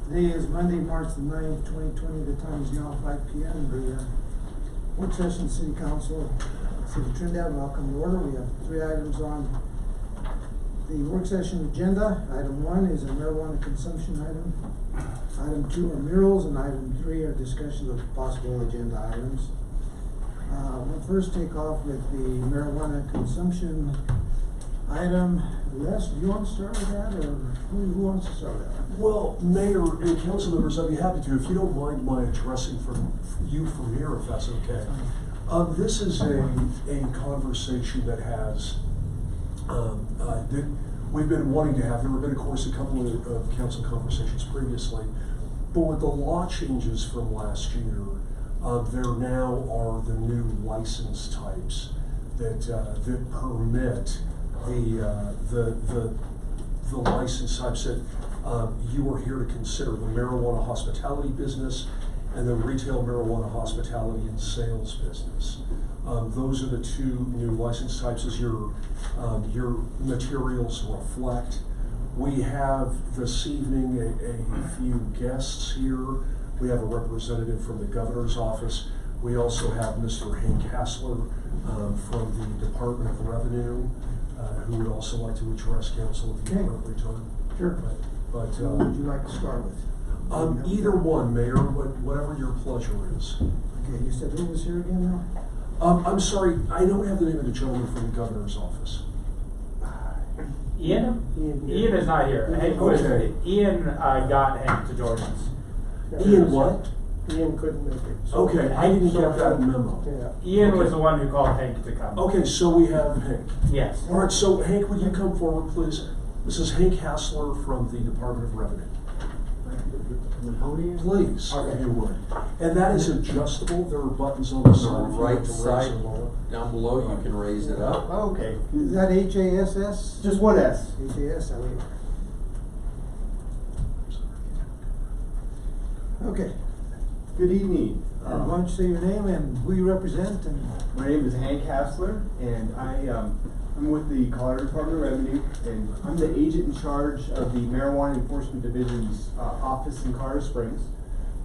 Today is Monday, March the 9th, 2020. The time is now 5 p.m. The work session, City Council, City of Trinidad, will come to order. We have 3 items on the work session agenda. Item 1 is a marijuana consumption item. Item 2 are murals, and item 3 are discussions of possible agenda items. We'll first take off with the marijuana consumption item. Les, do you want to start with that, or who wants to start with that? Well, Mayor and council members, I'd be happy to, if you don't mind my addressing you from here, if that's okay. This is a conversation that has, that we've been wanting to have. There have been, of course, a couple of council conversations previously, but with the law changes from last year, there now are the new license types that permit the license types that you are here to consider: the marijuana hospitality business and the retail marijuana hospitality and sales business. Those are the 2 new license types, as your materials reflect. We have this evening a few guests here. We have a representative from the governor's office. We also have Mr. Hank Hassler from the Department of Revenue, who would also like to address council at the appropriate time. Sure. But Who would you like to start with? either one, Mayor, whatever your pleasure is. Okay, you said who was here again now? I'm sorry, I don't have the name of the gentleman from the governor's office. Ian? Ian is not here. Okay. Ian got Hank to join us. Ian what? Ian couldn't make it. So Okay, I didn't get that memo. Yeah. Ian was the one who called Hank to come. Okay, so we have Hank. Yes. All right, so Hank, would you come forward, please? This is Hank Hassler from the Department of Revenue. Please, if you would. And that is adjustable. There are buttons on the side. On if the you'd like right to raise side, or lower. down below, you can raise it up. Oh, okay. Is that HASS? Just one S. HAS, Okay. Good evening. Why don't you say your name and who you represent? And My name is Hank Hassler, and I'm with the Colorado Department of Revenue, and I'm the agent in charge of the Marijuana Enforcement Division's office in Colorado Springs.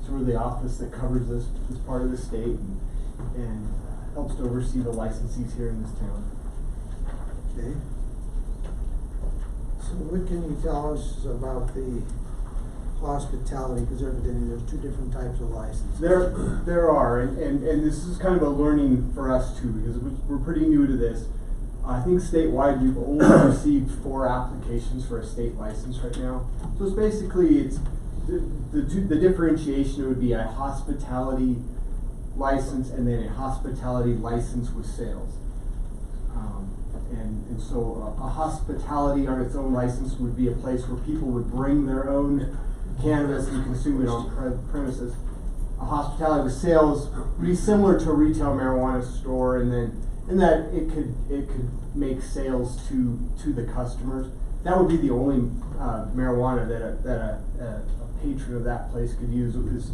So we're the office that covers this part of the state and helps to oversee the licensees here in this town. okay. So what can you tell us about the hospitality? Because evidently there's 2 different types of licenses. There are, and this is kind of a learning for us too, because we're pretty new to this. I think statewide we've only received 4 applications for a state license right now. So it's basically, the differentiation would be a hospitality license and then a hospitality license with sales. And so a hospitality on its own license would be a place where people would bring their own cannabis and consume it on premises. A hospitality with sales would be similar to a retail marijuana store, and that it could make sales to the customers. That would be the only marijuana that a patron of that place could use is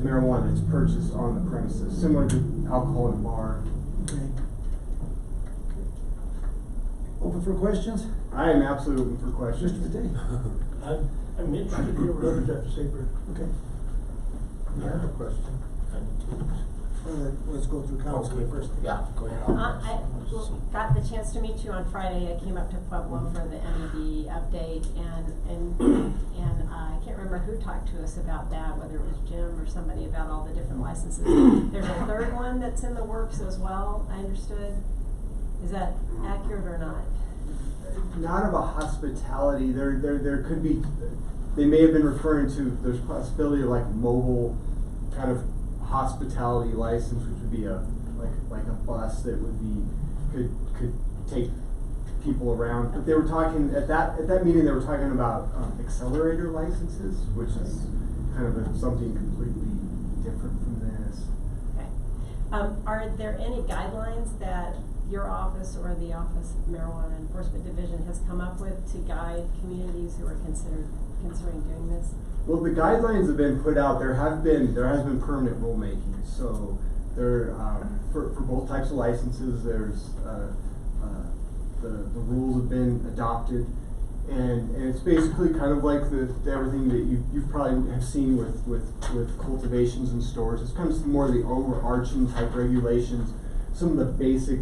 marijuana that's purchased on the premises, similar to alcohol in a bar. Okay. Open for questions? I am absolutely open for questions. Mr. Matei? I'm interested to hear what others have to say first. Okay. I have a question. Let's go through council first. Yeah, go ahead. I got the chance to meet you on Friday. I came up to Pueblo for the MED update, and I can't remember who talked to us about that, whether it was Jim or somebody, about all the different licenses. There's a 3rd one that's in the works as well, I understood. Is that accurate or not? Not of a hospitality. There could be. They may have been referring to. There's possibility of like mobile kind of hospitality license, which would be like a bus that would be could take people around. But they were talking at that meeting. They were talking about accelerator licenses, which is kind of something completely different from this. Okay. Are there any guidelines that your office or the Office of Marijuana Enforcement Division has come up with to guide communities who are considering doing this? Well, the guidelines have been put out. There has been permanent rulemaking. So there for both types of licenses, there's the rules have been adopted, And it's basically kind of like everything that you've probably have seen with cultivations and stores. It's kind of more of the overarching type regulations, some of the basic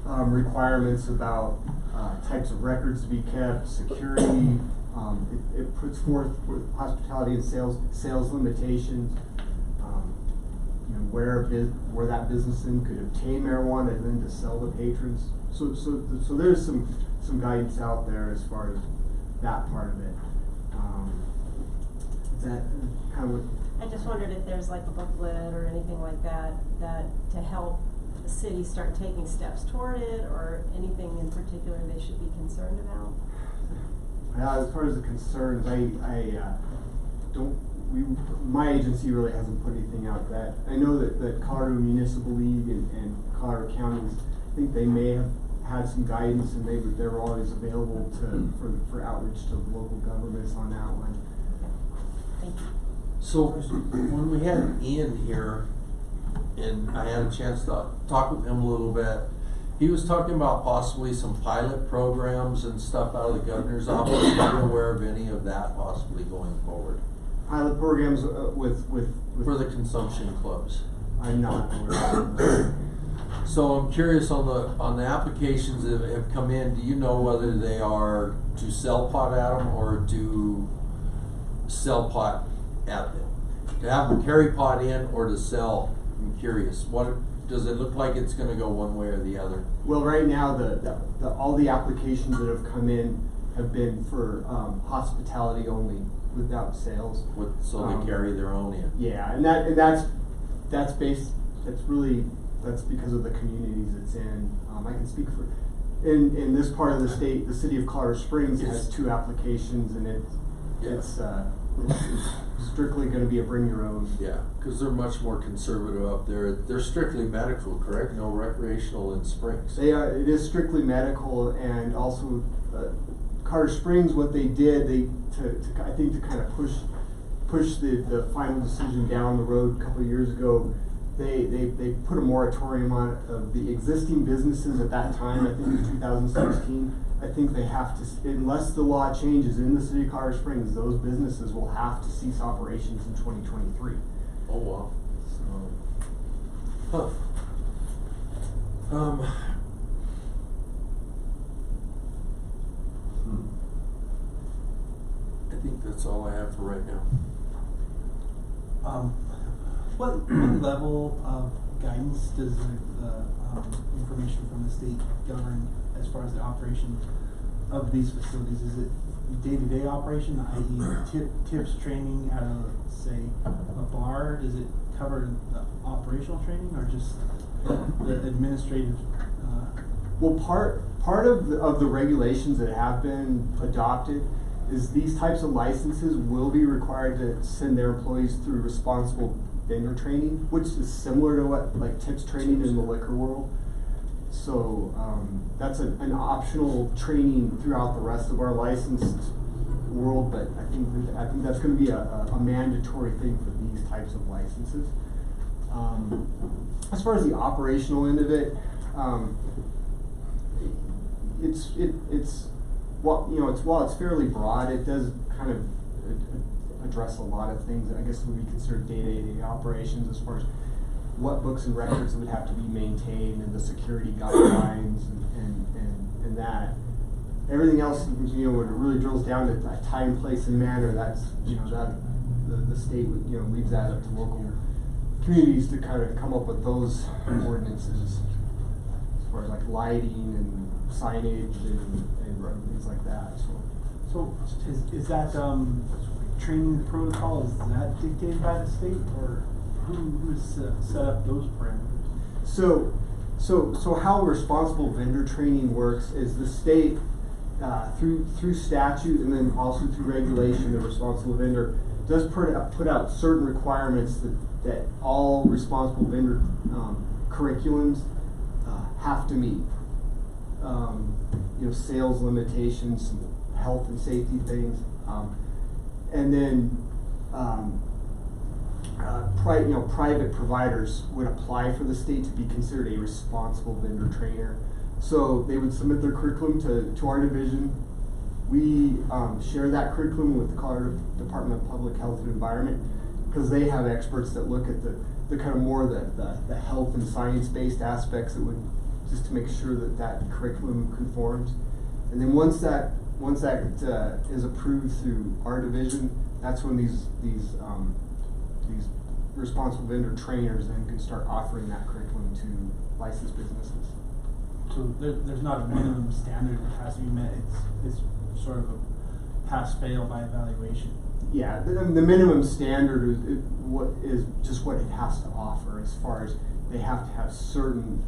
requirements about types of records to be kept, security. It puts forth with hospitality and sales limitations. Where that business then could obtain marijuana and then to sell to patrons. So there's some guidance out there as far as that part of it. Is that kind of what? I just wondered if there's like a booklet or anything like that to help the city start taking steps toward it, or anything in particular they should be concerned about? As far as the concerns, my agency really hasn't put anything out that. I know that Colorado Municipal League and Colorado counties, I think they may have had some guidance, and they were always available for outreach to local governments on that one. Thank you. So when we had Ian here, and I had a chance to talk with him a little bit, he was talking about possibly some pilot programs and stuff out of the governor's office. Are you aware of any of that possibly going forward? Pilot programs with For the consumption clubs. I'm not aware of that. So I'm curious on the applications that have come in, do you know whether they are to sell pot at them or to sell pot at them? To have them carry pot in or to sell? I'm curious. What does it look like it's gonna go one way or the other? Well, right now, all the applications that have come in have been for hospitality only, without sales. So they carry their own in? Yeah, and that's because of the communities it's in. I can speak for, in this part of the state, the city of Colorado Springs has 2 applications, and it's strictly gonna be a bring your own. Yeah, because they're much more conservative up there. They're strictly medical, correct? No recreational in Springs. It is strictly medical, and also Colorado Springs, what they did, I think to kind of push the final decision down the road a couple of years ago, they put a moratorium on of the existing businesses at that time. I think in 2016. I think they have to, unless the law changes in the city of Colorado Springs, those businesses will have to cease operations in 2023. Oh, wow. So. Huh. I think that's all I have for right now. What level of guidance does the information from the state govern as far as the operation of these facilities? Is it day-to-day operation, i.e. tips training at a, say, a bar? Does it cover the operational training or just the administrative? Well, part of the regulations that have been adopted is these types of licenses will be required to send their employees through responsible vendor training, which is similar to what like tips training in the liquor world. So that's an optional training throughout the rest of our licensed world, but I think that's going to be a mandatory thing for these types of licenses. As far as the operational end of it, while it's fairly broad, it does kind of address a lot of things that I guess would be considered day-to-day operations, as far as what books and records would have to be maintained and the security guidelines and that. Everything else, when it really drills down to time, place, and manner, that's that the state would leaves that up to local communities to kind of come up with those ordinances, as far as like lighting and signage and things like that. So is that training protocol, is that dictated by the state, or who's set up those parameters? So how responsible vendor training works is the state, through statute and then also through regulation, the responsible vendor does put out certain requirements that all responsible vendor curriculums have to meet. Sales limitations, health and safety things, and then private providers would apply for the state to be considered a responsible vendor trainer. So they would submit their curriculum to our division, We share that curriculum with the Colorado Department of Public Health and Environment, because they have experts that look at the kind of more the health and science-based aspects that would, just to make sure that that curriculum conforms. And then once that is approved through our division, that's when these responsible vendor trainers then can start offering that curriculum to licensed businesses. So there's not a minimum standard that has to be met, it's sort of a pass-fail by evaluation. Yeah, the minimum standard is just what it has to offer, as far as they have to have certain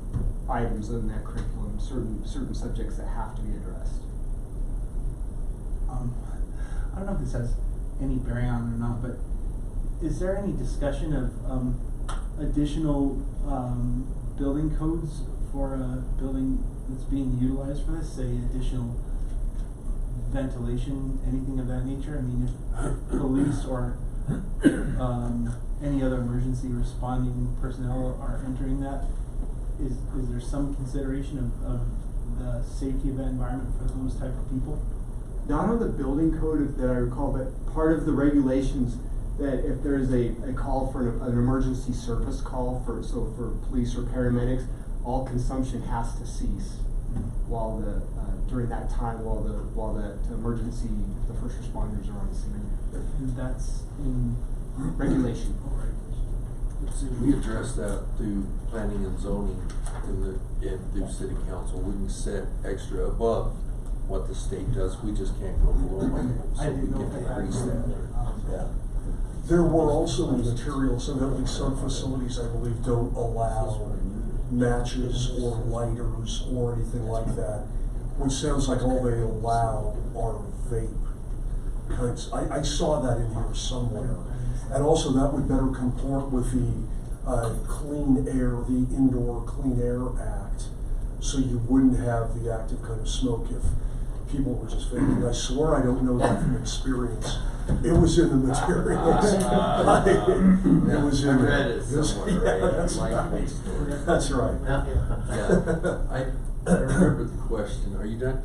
items in that curriculum, certain subjects that have to be addressed. I don't know if this has any bearing on it or not, but is there any discussion of additional building codes for a building that's being utilized for this, say additional ventilation, anything of that nature? I mean, if police or any other emergency responding personnel are entering that, is there some consideration of the safety of that environment for those type of people? Not on the building code that I recall, but part of the regulations that if there's a call for an emergency service call for police or paramedics, all consumption has to cease while during that time while that emergency, the first responders are on scene. And that's in Regulation. See, we address that through planning and zoning and through city council. We can set extra above what the state does, we just can't go below it, so we can increase that. Yeah. There were also materials, and at least some facilities, I believe, don't allow matches or lighters or anything like that, which sounds like all they allow are vape kinds. I saw that in here somewhere. And also that would better comport with the Clean Air, the Indoor Clean Air Act, so you wouldn't have the active kind of smoke if people were just vaping. I swear I don't know that from experience. It was in the materials. It was in I read it somewhere, right? Yeah, that's Like right. next door. That's right. Yeah. I remember the question. Are you done?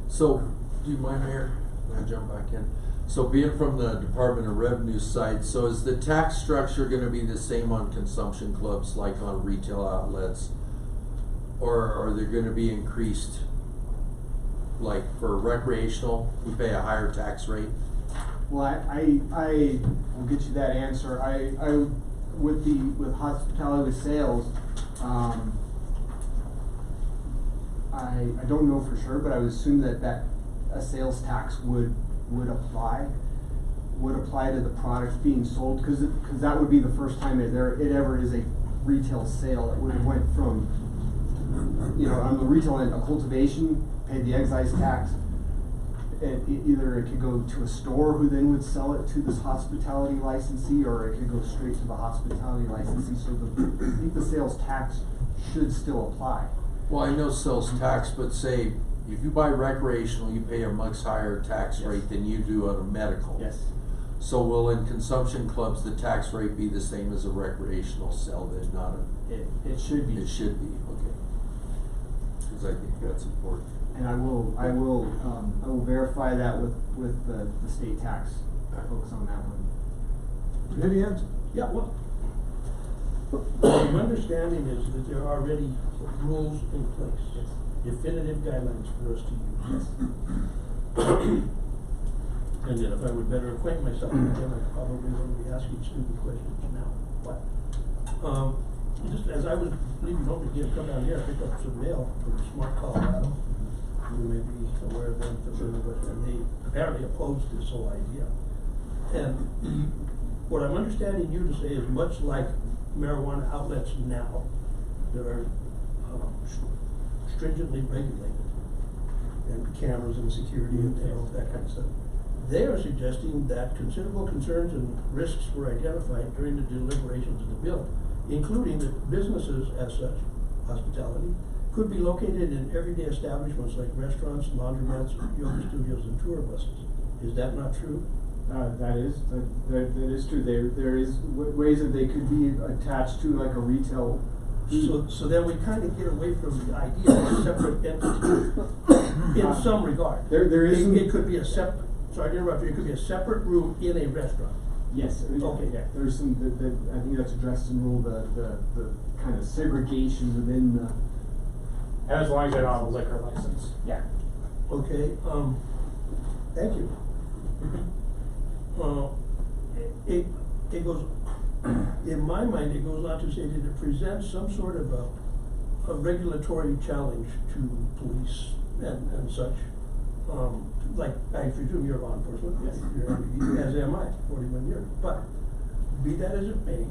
So, do you mind, Mayor? Can I jump back in? So being from the Department of Revenue side, so is the tax structure gonna be the same on consumption clubs like on retail outlets? Or are they gonna be increased? Like for recreational, we pay a higher tax rate? Well, I will get you that answer. I with hospitality with sales, I don't know for sure, but I would assume that a sales tax would apply to the products being sold, because that would be the first time it ever is a retail sale. It would have went from, on the retail end, a cultivation, paid the excise tax, and either it could go to a store who then would sell it to this hospitality licensee, or it could go straight to the hospitality licensee. So I think the sales tax should still apply. Well, I know sales tax, but say, if you buy recreational, you pay a much higher tax Yes. rate than you do on a medical. Yes. So will in consumption clubs, the tax rate be the same as a recreational sell, then not a? It should be. It should be, okay. Because I think that's important. And I will verify that with the state tax folks on that one. Vivian? Yeah, well, my understanding is that there are already rules in place, definitive guidelines for us to use. And then if I would better acquaint myself with them, I probably wouldn't be asking stupid questions now. But, just as I was leaving home to come down here, I picked up some mail from Smart Colorado. You may be aware of them, familiar with them. They apparently opposed this whole idea. And what I'm understanding you to say is much like marijuana outlets now that are stringently regulated, and cameras and security and that kind of stuff. They are suggesting that considerable concerns and risks were identified during the deliberations of the bill, including that businesses as such, hospitality, could be located in everyday establishments like restaurants, laundromats, yoga studios, and tour buses. Is that not true? That is true. There is ways that they could be attached to like a retail. So then we kind of get away from the idea of a separate entity In some regard. There is some- It could be a separate, sorry to interrupt you, it could be a separate room in a restaurant. Yes, Okay. yeah, there's some, I think that's addressed in rule, the kind of segregation within the. And as long as they don't have a liquor license. Yeah. Okay, thank you. It goes, in my mind, it goes on to say that it presents some sort of a regulatory challenge to police and such. Like, I presume you're law enforcement. Yes. You're, as am I, 41 years. But, be that as it may,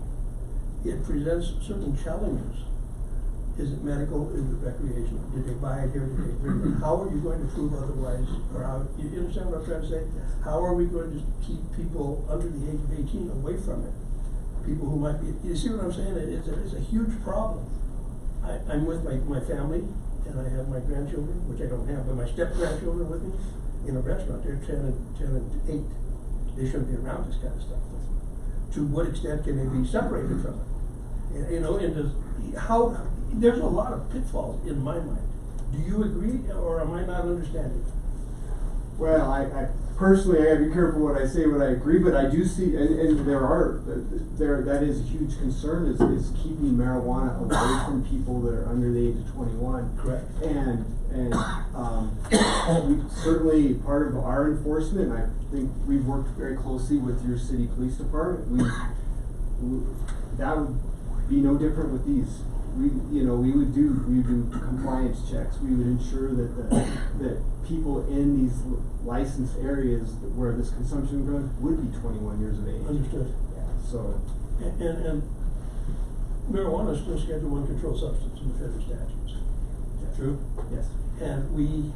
it presents certain challenges. Is it medical, is it recreational? Did they buy it here, did they bring it? How are you going to prove otherwise, or how, you understand what I'm trying to say? How are we going to keep people under the age of 18 away from it? People who might be, you see what I'm saying? It's a huge problem. I'm with my family, and I have my grandchildren, which I don't have, but my step-grandchildren with me in a restaurant. They're 10 and 8. They shouldn't be around this kind of stuff. To what extent can they be separated from it? You know, and there's a lot of pitfalls in my mind. Do you agree, or am I not understanding? Well, I personally, I gotta be careful what I say, what I agree, but I do see, and that is a huge concern, is keeping marijuana away from people that are under the age of 21. Correct. And we certainly, part of our enforcement, I think we've worked very closely with your city police department, that would be no different with these. We would do compliance checks. We would ensure that people in these licensed areas where this consumption goes would be 21 years of age. Understood. Yeah, so. And marijuana is still Schedule I controlled substance in the federal statutes. True? Yes. And we,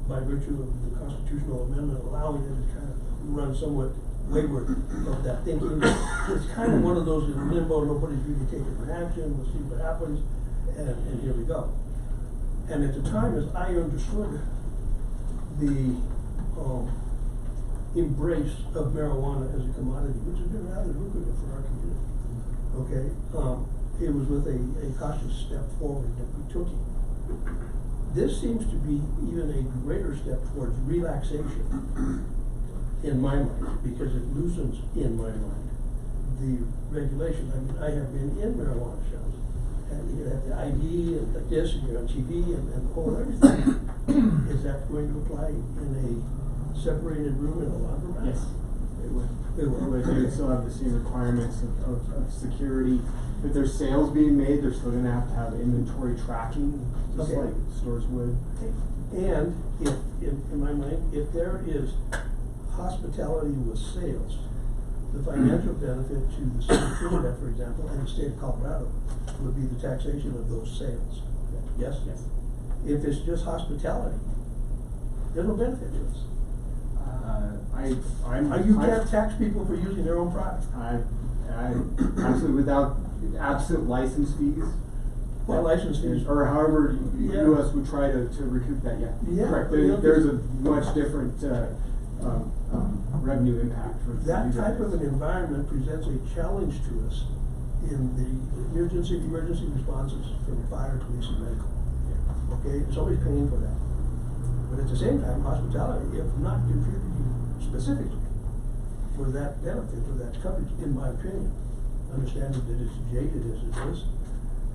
by virtue of the constitutional amendment allowing it, to kind of run somewhat wayward of that thinking. It's kind of one of those in limbo, nobody's really taking an action, we'll see what happens, and here we go. And at the time, as I understood the embrace of marijuana as a commodity, which has been rather lucrative for our community, okay, it was with a cautious step forward that we took it. This seems to be even a greater step towards relaxation in my mind, because it loosens, in my mind, the regulation. I mean, I have been in marijuana shows, and you have the ID and like this, and you're on TV and the whole everything. Is that going to apply in a separated room in a laundromat? Yes, it would. It would. They would still have the same requirements of security. If there's sales being made, they're still gonna have to have inventory tracking, just Okay. like stores would. And if, in my mind, if there is hospitality with sales, the financial benefit to the state of Trinidad, for example, and the state of Colorado would be the taxation of those sales. Yes? Yes. If it's just hospitality, there's no benefit to us. You can't tax people for using their own product. I absolutely absent license fees. Well, license fees. Or however Yeah. US would try to recoup that, yeah. Yeah. Correct, Yeah. there's a much different, revenue impact for. That you type guys. of an environment presents a challenge to us in the emergency responses from fire, police, and medical. Okay, somebody's paying for that. But at the same time, hospitality, if not contributing specifically for that benefit or that coverage, in my opinion, understanding that it's jaded as it is,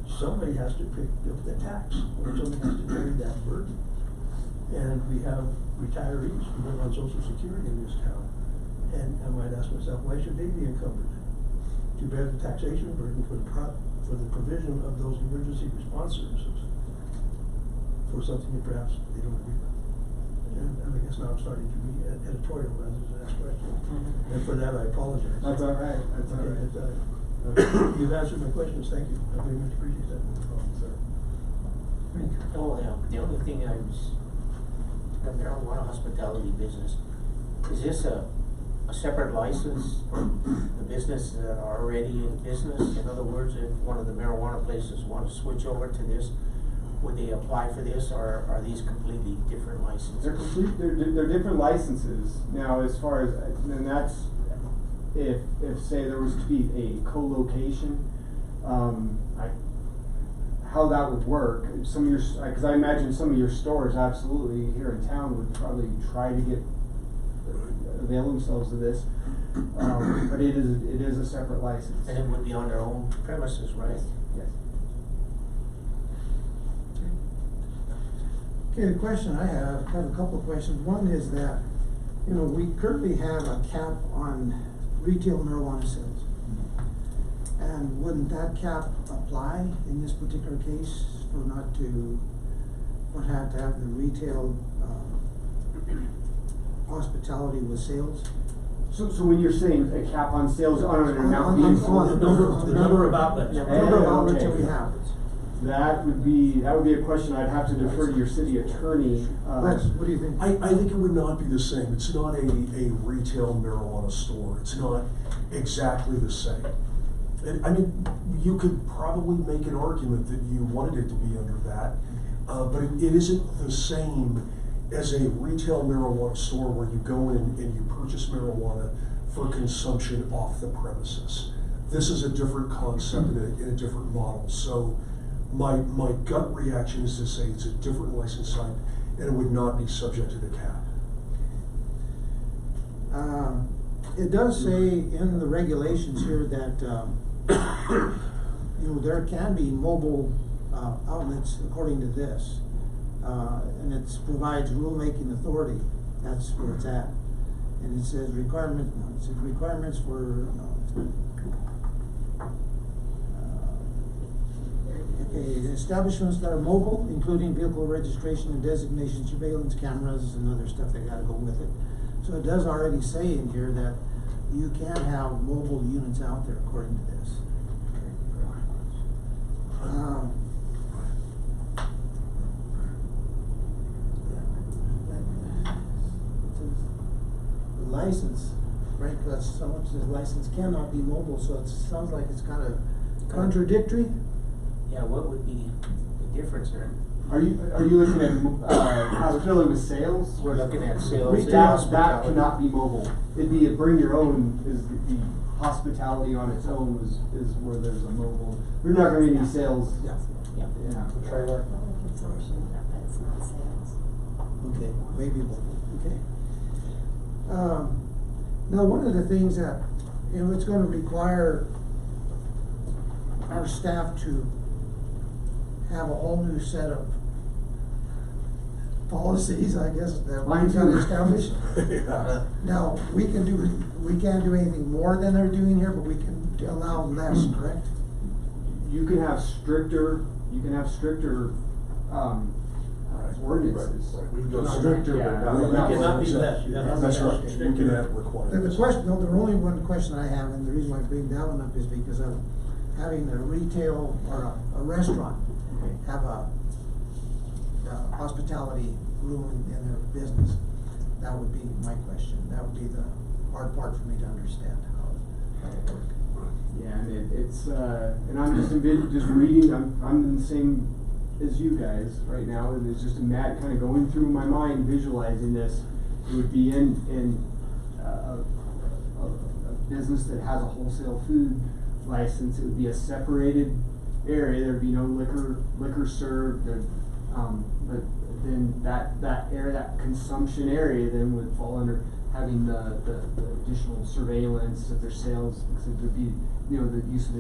somebody has to pick up the tax, or somebody has to carry that burden. And we have retirees who live on Social Security in this town. And I might ask myself, why should they be encumbered to bear the taxation burden for the provision of those emergency response services for something that perhaps they don't agree with? And I guess now I'm starting to be editorial rather than ask questions. And for that, I apologize. That's all right, that's all Okay, right. You've answered my questions, thank you. I very much appreciate that. Oh, yeah, the only thing I was, the marijuana hospitality business, is this a separate license from the businesses that are already in business? In other words, if one of the marijuana places want to switch over to this, would they apply for this, or are these completely different licenses? They're different licenses. Now, as far as, and that's, if say there was to be a co-location, I how that would work. Some of your, because I imagine some of your stores absolutely here in town would probably try to get, avail themselves of this. But it is a separate license. And it would be on their own premises, right? Yes. Okay, the question I have a couple of questions. One is that, you know, we currently have a cap on retail marijuana sales. And wouldn't that cap apply in this particular case for not to have the retail, hospitality with sales? So when you're saying a cap on sales on an amount On being the sold. The number of outlets. Number of outlets that Okay. we have. That would be a question I'd have to defer to your city attorney. Lex, what do you think? I think it would not be the same. It's not a retail marijuana store. It's not exactly the same. And, I mean, you could probably make an argument that you wanted it to be under that, but it isn't the same as a retail marijuana store where you go in and you purchase marijuana for consumption off the premises. This is a different concept and a different model. So my gut reaction is to say it's a different license type and it would not be subject to the cap. It does say in the regulations here that, you know, there can be mobile outlets according to this. And it provides rulemaking authority. That's where it's at. And it says requirements for, okay, establishments that are mobile, including vehicle registration and designation, surveillance cameras and other stuff that gotta go with it. So it does already say in here that you can have mobile units out there according to this. The license, right, because someone says license cannot be mobile, so it sounds like it's kind of contradictory. Yeah, what would be the difference there? Are you looking at hospitality with sales? We're looking at sales. Retail and That hospitality. cannot be mobile. It'd be a bring your own is the hospitality on its own is where there's a mobile. We're not gonna get any sales. Yeah. Yeah. Yeah. Trailer. Consumption, but it's not sales. Okay, maybe mobile, okay. Now, one of the things that, you know, it's gonna require our staff to have a whole new set of policies, I guess, that Mine we've got too. established. Yeah. Now, we can't do anything more than they're doing here, but we can allow less, correct? You can have stricter ordinances. Right. We can go Not stricter. yeah. but You not cannot be more. less. You have to be That's right. stricter. We can have The requirements. question, no, the only one question I have, and the reason why I bring that one up is because of having a retail or a restaurant have a hospitality room in their business. That would be my question. That would be the hard part for me to understand how it works. Yeah, and it's and I'm just reading. I'm in the same as you guys right now, and it's just kind of going through my mind, visualizing this. It would be in a business that has a wholesale food license. It would be a separated area. There'd be no liquor served. But then that area, that consumption area, then would fall under having the additional surveillance of their sales. Because there'd be, you know, the use of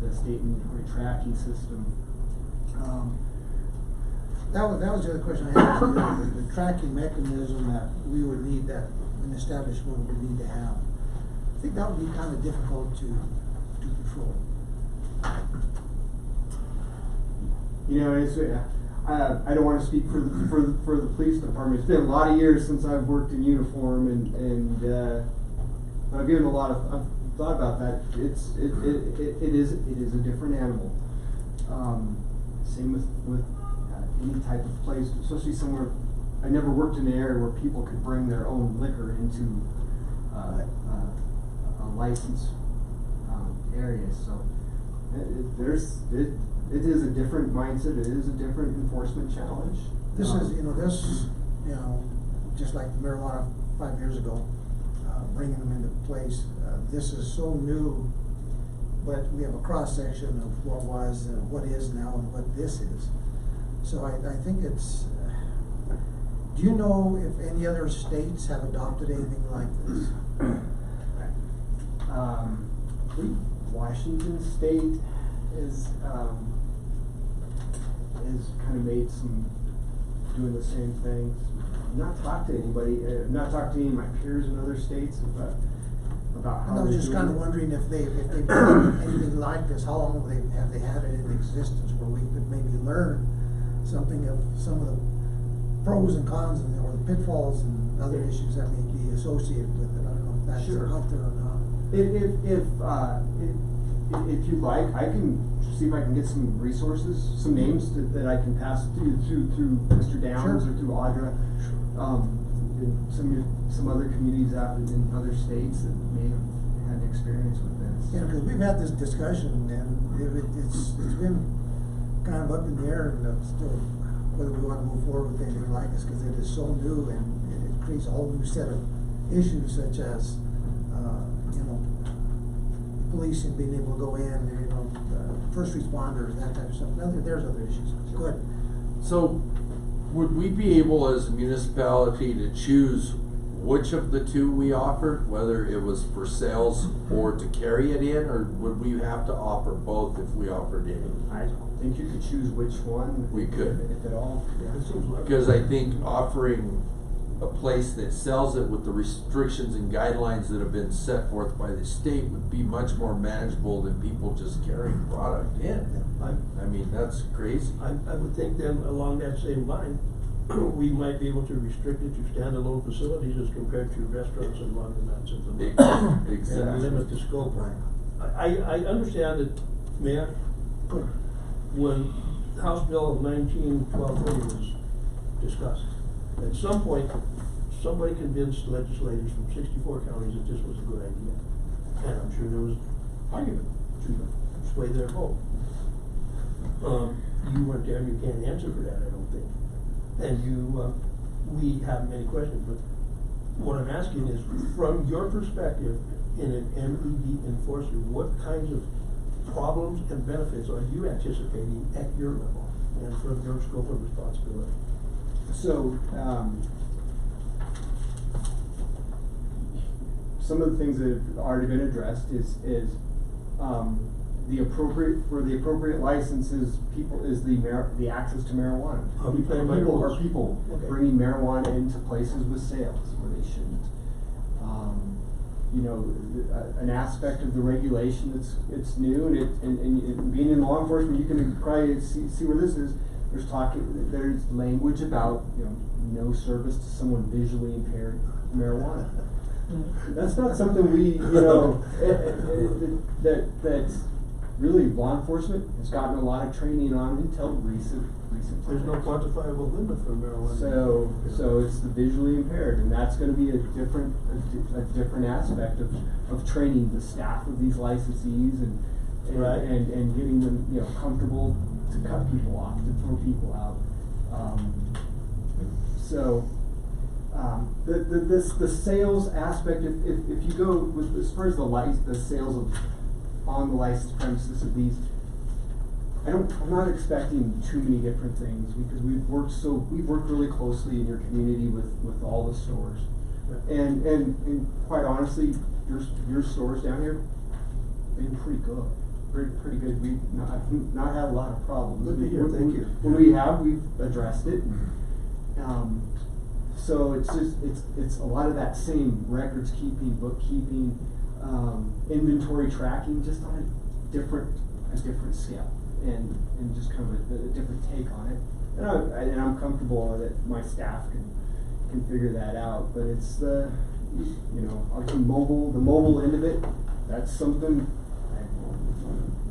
the state inventory tracking system. That was the other question I had, the tracking mechanism that we would need, that an establishment would need to have. I think that would be kind of difficult to control. You know, it's I don't want to speak for the police department. It's been a lot of years since I've worked in uniform, and I've given I've thought about that. It is a different animal. Same with any type of place, especially somewhere. I never worked in an area where people could bring their own liquor into a licensed area. So it is a different mindset. It is a different enforcement challenge. This is, just like marijuana 5 years ago, bringing them into place. This is so new but we have a cross-section of what was, what is now, and what this is. So I think it's, do you know if any other states have adopted anything like this? I believe Washington State is kind of made some, doing the same things. I've not talked to anybody, not talked to any of my peers in other states about how And I was they're just doing kind of it. wondering if they've done anything like this, how long have they had it in existence, where we could maybe learn something of some of the pros and cons and, or the pitfalls and other issues that may be associated with it. I don't know if that's Sure. out there or not. If you'd like, I can see if I can get some resources, some names that I can pass through Mr. Downs Sure. or through Audra. And some other communities out in other states that may have had experience with this. Yeah, because we've had this discussion, and it's been kind of up in the air, and still, whether we want to move forward with anything like this, because it is so new, and it creates a whole new set of issues, such as, policing being able to go in, first responders, that type of stuff. There's other issues. Go ahead. So, would we be able as a municipality to choose which of the two we offered, whether it was for sales or to carry it in, or would we have to offer both if we offered any? I think you could choose which one. We could. If at all. Yeah. It seems like. Because I think offering a place that sells it with the restrictions and guidelines that have been set forth by the state would be much more manageable than people just carrying product in. I mean, that's crazy. I would think then, along that same line, we might be able to restrict it to standalone facilities as compared to restaurants and laundromats and the like. And Exactly. limit the scope. I understand that, Mayor, when House Bill 1912 was discussed, at some point, somebody convinced legislators from 64 counties that this was a good idea. And I'm sure there was argument to sway their vote. You weren't there and you can't answer for that, I don't think. And we have many questions, but what I'm asking is, from your perspective in an MED enforcer, what kinds of problems and benefits are you anticipating at your level and from your scope of responsibility? So, some of the things that have already been addressed is the appropriate licenses, the access to marijuana. Are we playing by People rules? are people Okay. bringing marijuana into places with sales where they shouldn't. An aspect of the regulation it's new, and being in law enforcement, you can probably see where this is. There's language about, no service to someone visually impaired marijuana. That's not something we, that really law enforcement has gotten a lot of training on until recent There's no times. quantifiable limit for marijuana. So it's the visually impaired, and that's gonna be a different aspect of training the staff of these licensees and Right. and getting them, comfortable to cut people off, to throw people out. The sales aspect, if you go with, as far as the sales on the licensed premises of these, I'm not expecting too many different things, because we've worked really closely in your community with all the stores. And quite honestly, your stores down here, they've been pretty good. Pretty good. We've not had a lot of problems. Good to hear. Thank you. When we have, we've addressed it. So it's a lot of that same records keeping, bookkeeping, inventory tracking, just on a different scale, and just kind of a different take on it. And I'm comfortable that my staff can figure that out. But it's the obviously the mobile end of it. That's something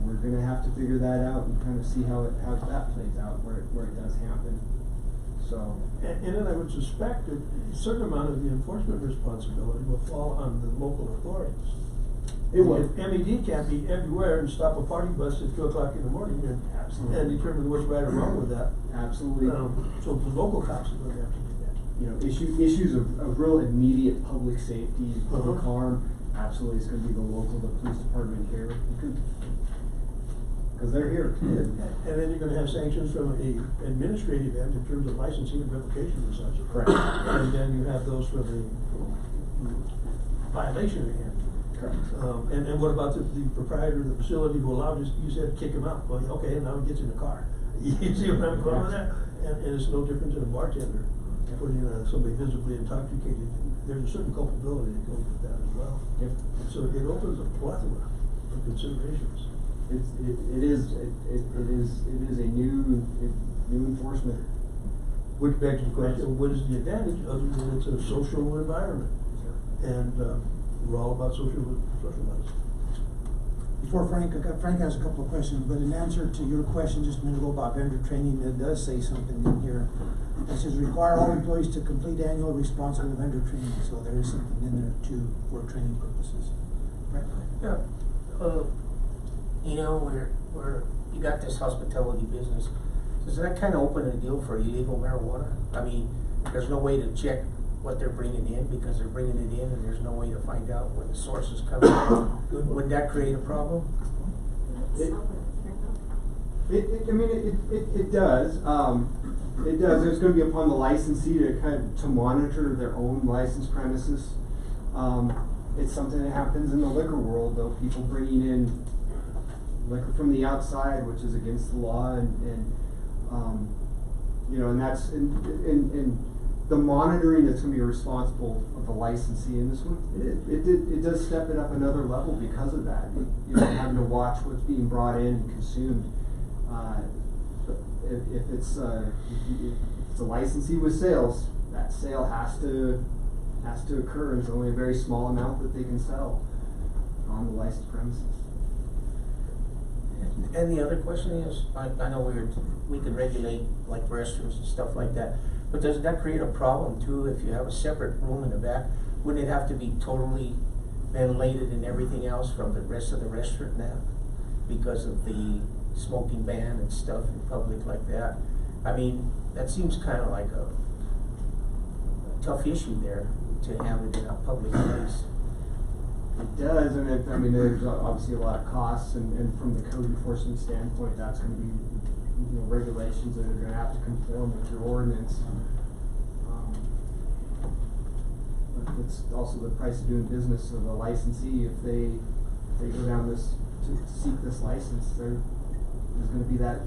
we're gonna have to figure that out and kind of see how that plays out where it does happen. So. And then I would suspect that a certain amount of the enforcement responsibility will fall on the local authorities. It would. If MED can't be everywhere and stop a party bus at 2:00 in the morning and determine what's right or wrong with that. Absolutely. So the local cops are gonna have to do that. Issues of real immediate public safety, public Uh-huh. harm, absolutely, it's gonna be the local, the police department here, because they're here. And then you're gonna have sanctions from a administrative end in terms of licensing and revocation and such. Correct. And then you have those for the violation end. Correct. And what about the proprietor of the facility who allowed you said kick him out? Well, okay, now he gets in the car. You see what I'm going with that? And it's no different than a bartender putting somebody visibly intoxicated. There's a certain culpability that goes with that as well. Yep. So it opens a plethora of considerations. It is a new enforcement. Which begs the question, what is the advantage other than it's a social environment? And we're all about socializing. Before Frank has a couple of questions, but in answer to your question just a minute ago about vendor training, it does say something in here. It says require all employees to complete annual responsible vendor training, so there is something in there too for training purposes. Right? Yeah, you know, where you got this hospitality business, does that kind of open a deal for illegal marijuana? I mean, there's no way to check what they're bringing in because they're bringing it in and there's no way to find out where the source is coming from. Would that create a problem? It does. It does. There's going to be upon the licensee to monitor their own licensed premises. It's something that happens in the liquor world, though. People bringing in liquor from the outside, which is against the law, and you know, and that's in the monitoring that's going to be responsible of the licensee in this one. It does step it up another level because of that. You know, having to watch what's being brought in and consumed. If it's a licensee with sales, that sale has to occur, and it's only a very small amount that they can sell on the licensed premises. And the other question is, I know we can regulate like restrooms and stuff like that, but doesn't that create a problem too if you have a separate room in the back? Wouldn't it have to be totally ventilated and everything else from the rest of the restaurant now because of the smoking ban and stuff in public like that? I mean, that seems kind of like a tough issue there to have it in a public place. It does, and I mean, there's obviously a lot of costs, and from the code enforcement standpoint, that's going to be, you know, regulations that are going to have to conform with your ordinance. But it's also the price of doing business of a licensee. If they go down this to seek this license, there's going to be that.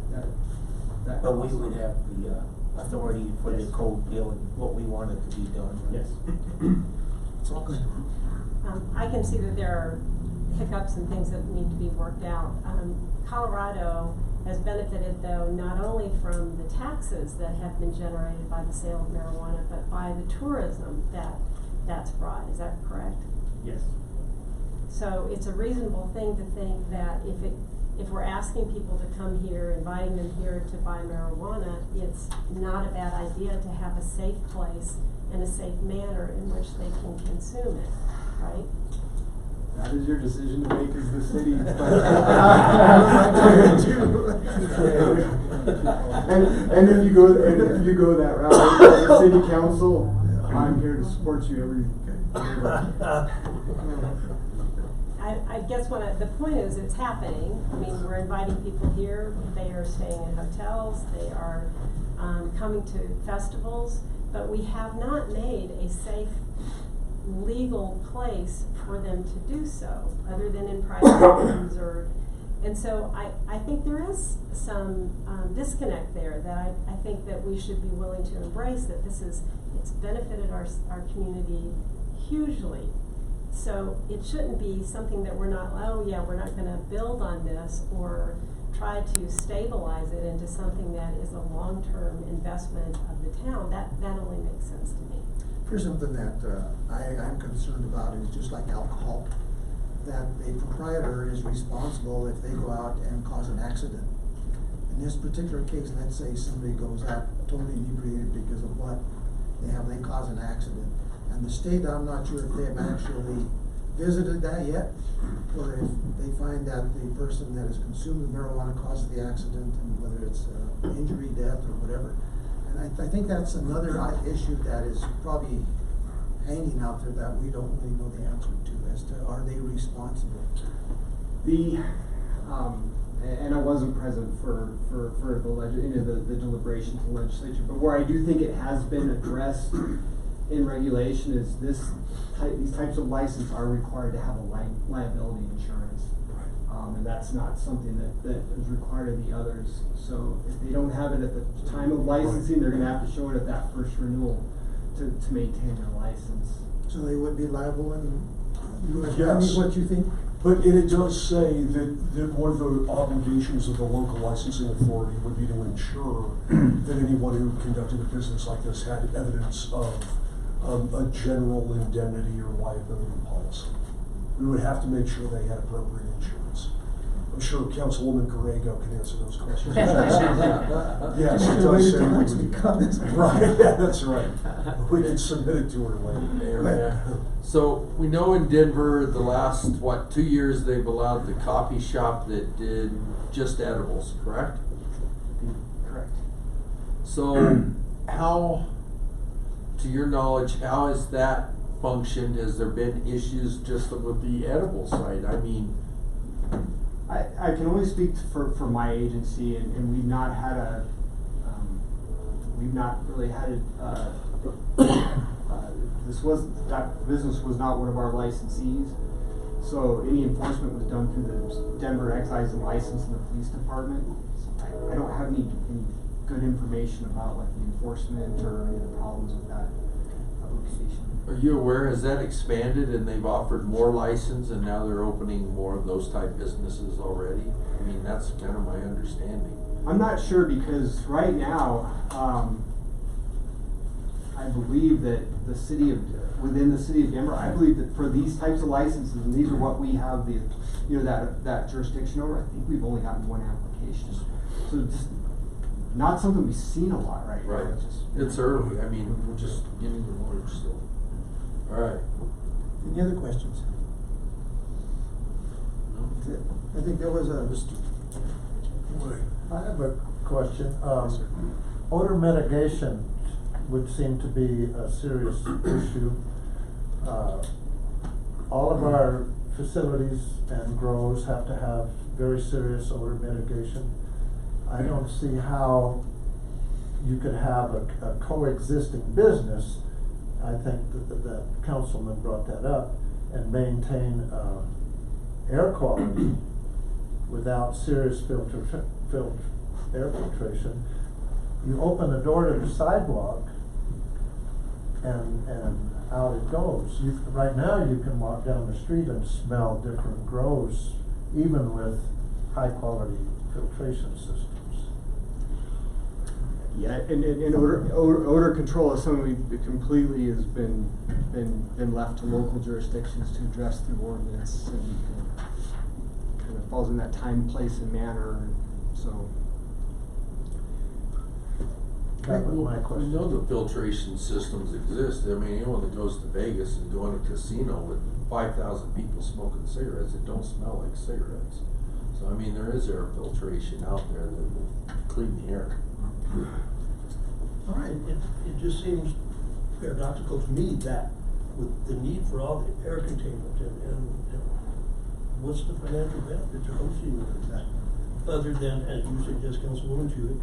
But we would have the authority for the code deal and what we wanted to be done. Right? Yes. It's all good. I can see that there are hiccups and things that need to be worked out. Colorado has benefited, though, not only from the taxes that have been generated by the sale of marijuana, but by the tourism that's brought. Is that correct? Yes. So it's a reasonable thing to think that if we're asking people to come here, inviting them here to buy marijuana, it's not a bad idea to have a safe place and a safe manner in which they can consume it, right? That is your decision to make as the city. and if you go that route, the city council, I'm here to support you every. I guess the point is it's happening. I mean, we're inviting people here. They are staying in hotels. They are coming to festivals. But we have not made a safe, legal place for them to do so, other than in private homes and so I think there is some disconnect there that I think that we should be willing to embrace, that it's benefited our community hugely. So it shouldn't be something that we're not going to build on this or try to stabilize it into something that is a long-term investment of the town. That only makes sense to me. Here's something that I'm concerned about is just like alcohol, that a proprietor is responsible if they go out and cause an accident. In this particular case, let's say somebody goes out totally inebriated because of what they cause an accident. And the state, I'm not sure if they have actually visited that yet, or if they find that the person that has consumed the marijuana caused the accident, and whether it's injury, death, or whatever. And I think that's another issue that is probably hanging out there that we don't really know the answer to, as to are they responsible? And I wasn't present for the deliberations of the legislature, but where I do think it has been addressed in regulation is these types of license are required to have a liability insurance. And that's not something that is required of the others. So if they don't have it at the time of licensing, they're gonna have to show it at that first renewal to maintain their license. So they would be liable, and Yes. what you think? But it does say that one of the obligations of the local licensing authority would be to ensure that anyone who conducted a business like this had evidence of a general indemnity or liability policy. We would have to make sure they had appropriate insurance. I'm sure Councilwoman Corrego can answer those questions. Yes, it does say we would. Right, yeah, that's right. We can submit it to her later. So we know in Denver, the last, 2 years, they've allowed the coffee shop that did just edibles, correct? Correct. So how, to your knowledge, how has that functioned? Has there been issues just with the edible side? I mean, I can only speak for my agency, and we've not had we've not really had it, that business was not one of our licensees. So any enforcement was done through the Denver Excise and License and the police department. I don't have any good information about like the enforcement or any of the problems with that location. are you aware, has that expanded and they've offered more license and now they're opening more of those type businesses already? I mean, that's kind of my understanding. I'm not sure because right now, I believe that within the city of Denver, I believe that for these types of licenses, and these are what we have that jurisdiction over, I think we've only gotten one application. So it's just not something we've seen a lot right now. It's early, I mean, we're just getting the word still. All right. Any other questions? I think there was I have a question. Odor mitigation would seem to be a serious issue. All of our facilities and grows have to have very serious odor mitigation. I don't see how you could have a coexisting business. I think that councilman brought that up, and maintain air quality without serious air filtration. You open the door to the sidewalk and out it goes. Right now you can walk down the street and smell different grows, even with high quality filtration systems. Yeah, and odor control is something we completely has been left to local jurisdictions to address through ordinance, and kind of falls in that time, place, and manner. So That was my We question. know the filtration systems exist. I mean, anyone that goes to Vegas and go in a casino with 5,000 people smoking cigarettes, it don't smell like cigarettes. So I mean, there is air filtration out there that will clean the air. all right. It just seems paradoxical to me that with the need for all the air containment and what's the financial benefit to hosting that? Other than, as you suggest, Councilwoman, to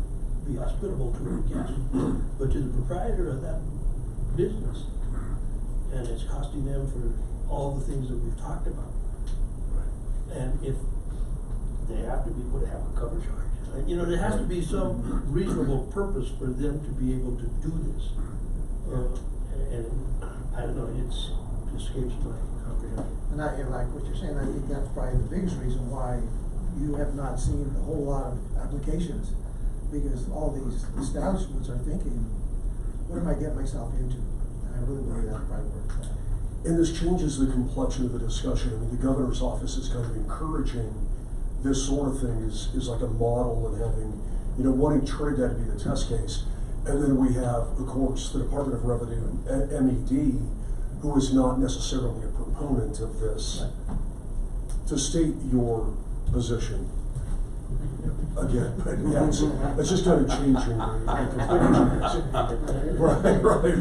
be hospitable to the guests, but to the proprietor of that business. And it's costing them for all the things that we've talked about. And if they have to be able to have a cover charge. There has to be some reasonable purpose for them to be able to do this. And I don't know, it escapes my comprehension. And like what you're saying, I think that's probably the biggest reason why you have not seen a whole lot of applications, because all these establishments are thinking, what am I getting myself into? And I really believe that's probably where it's at. And this changes the complexion of the discussion. I mean, the governor's office is kind of encouraging this sort of thing is like a model and having, wanting Trinidad to be the test case. And then we have, of course, the Department of Revenue, MED, who is not necessarily a proponent of this. To state your position, Again, but yeah, it's just kind of changing. Right, right.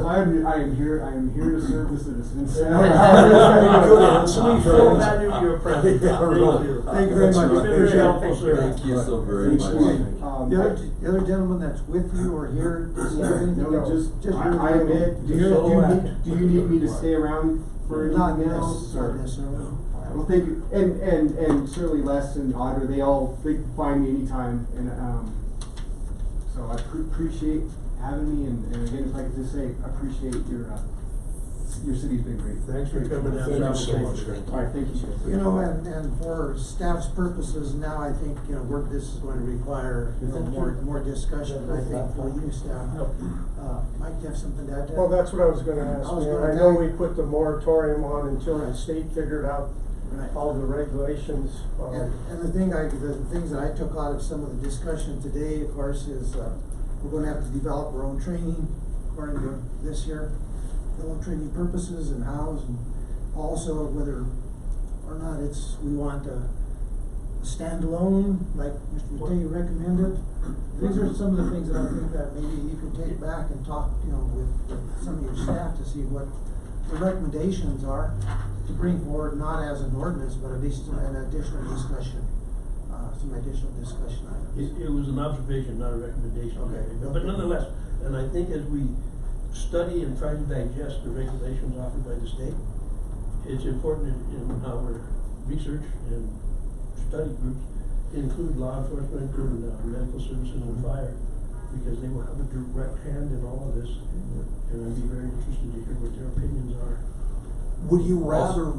I am here to serve the citizens. Good We answer. so value your presence. Yeah, right. Thank you very much. You've been very helpful, sir. Thank you so very Thanks, much. Mike. The other gentleman that's with you or here, does he have anything No, else? just, your I admit, do you need me to stay around for Not anything else? not or- necessarily. Well, thank you, and certainly Les and Audra, they can find me anytime, and, so I appreciate having me, and again, if I could just say, I appreciate your city's been great. Thanks for coming down. Thank you South so Bay. much. Alright, thank you. You know, and for staff's purposes, now I think, this is going to require, more discussion, I think, for you staff. Mike, you have something to add to that? Well, that's what I was gonna ask, I was Mayor. gonna I know tell we you- put the moratorium on until the Right. state figured out Right. all the regulations. And the things that I took out of some of the discussion today, of course, is, we're gonna have to develop our own training according to this year. Our own training purposes and hows, and also whether or not we want a standalone, like Mr. Matei recommended. These are some of the things that I think that maybe you could take back and talk, with some of your staff to see what the recommendations are to bring forward, not as an ordinance, but at least an additional discussion, some additional discussion items. It was an observation, not a recommendation. Okay. But nonetheless, and I think as we study and try to digest the regulations offered by the state, it's important in our research and study groups include law enforcement, include medical services and fire, because they will have a direct hand in all of this. And I'd be very interested to hear what their opinions are. Would you rather,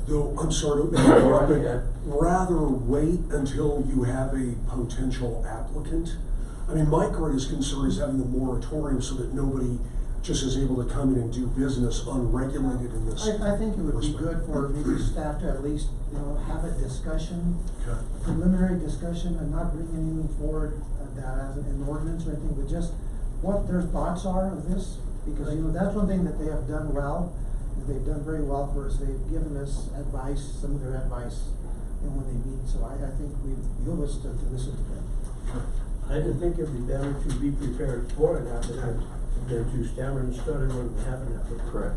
though, I'm sorry to interrupt, but Yeah. rather wait until you have a potential applicant? I mean, my greatest concern is having the moratorium so that nobody just is able to come in and do business unregulated in this. I think it would be respect. good for maybe staff to at least, have a discussion, Okay. preliminary discussion, and not bring anything forward that as an ordinance or anything, but just what their thoughts are of this. Because, that's one thing that they have done well, is they've done very well for us. They've given us advice, some of their advice, when they meet. So I think we owe us to listen to them. I just think it'd be better to be prepared for an applicant than to stammer and stutter when we have an applicant. Correct.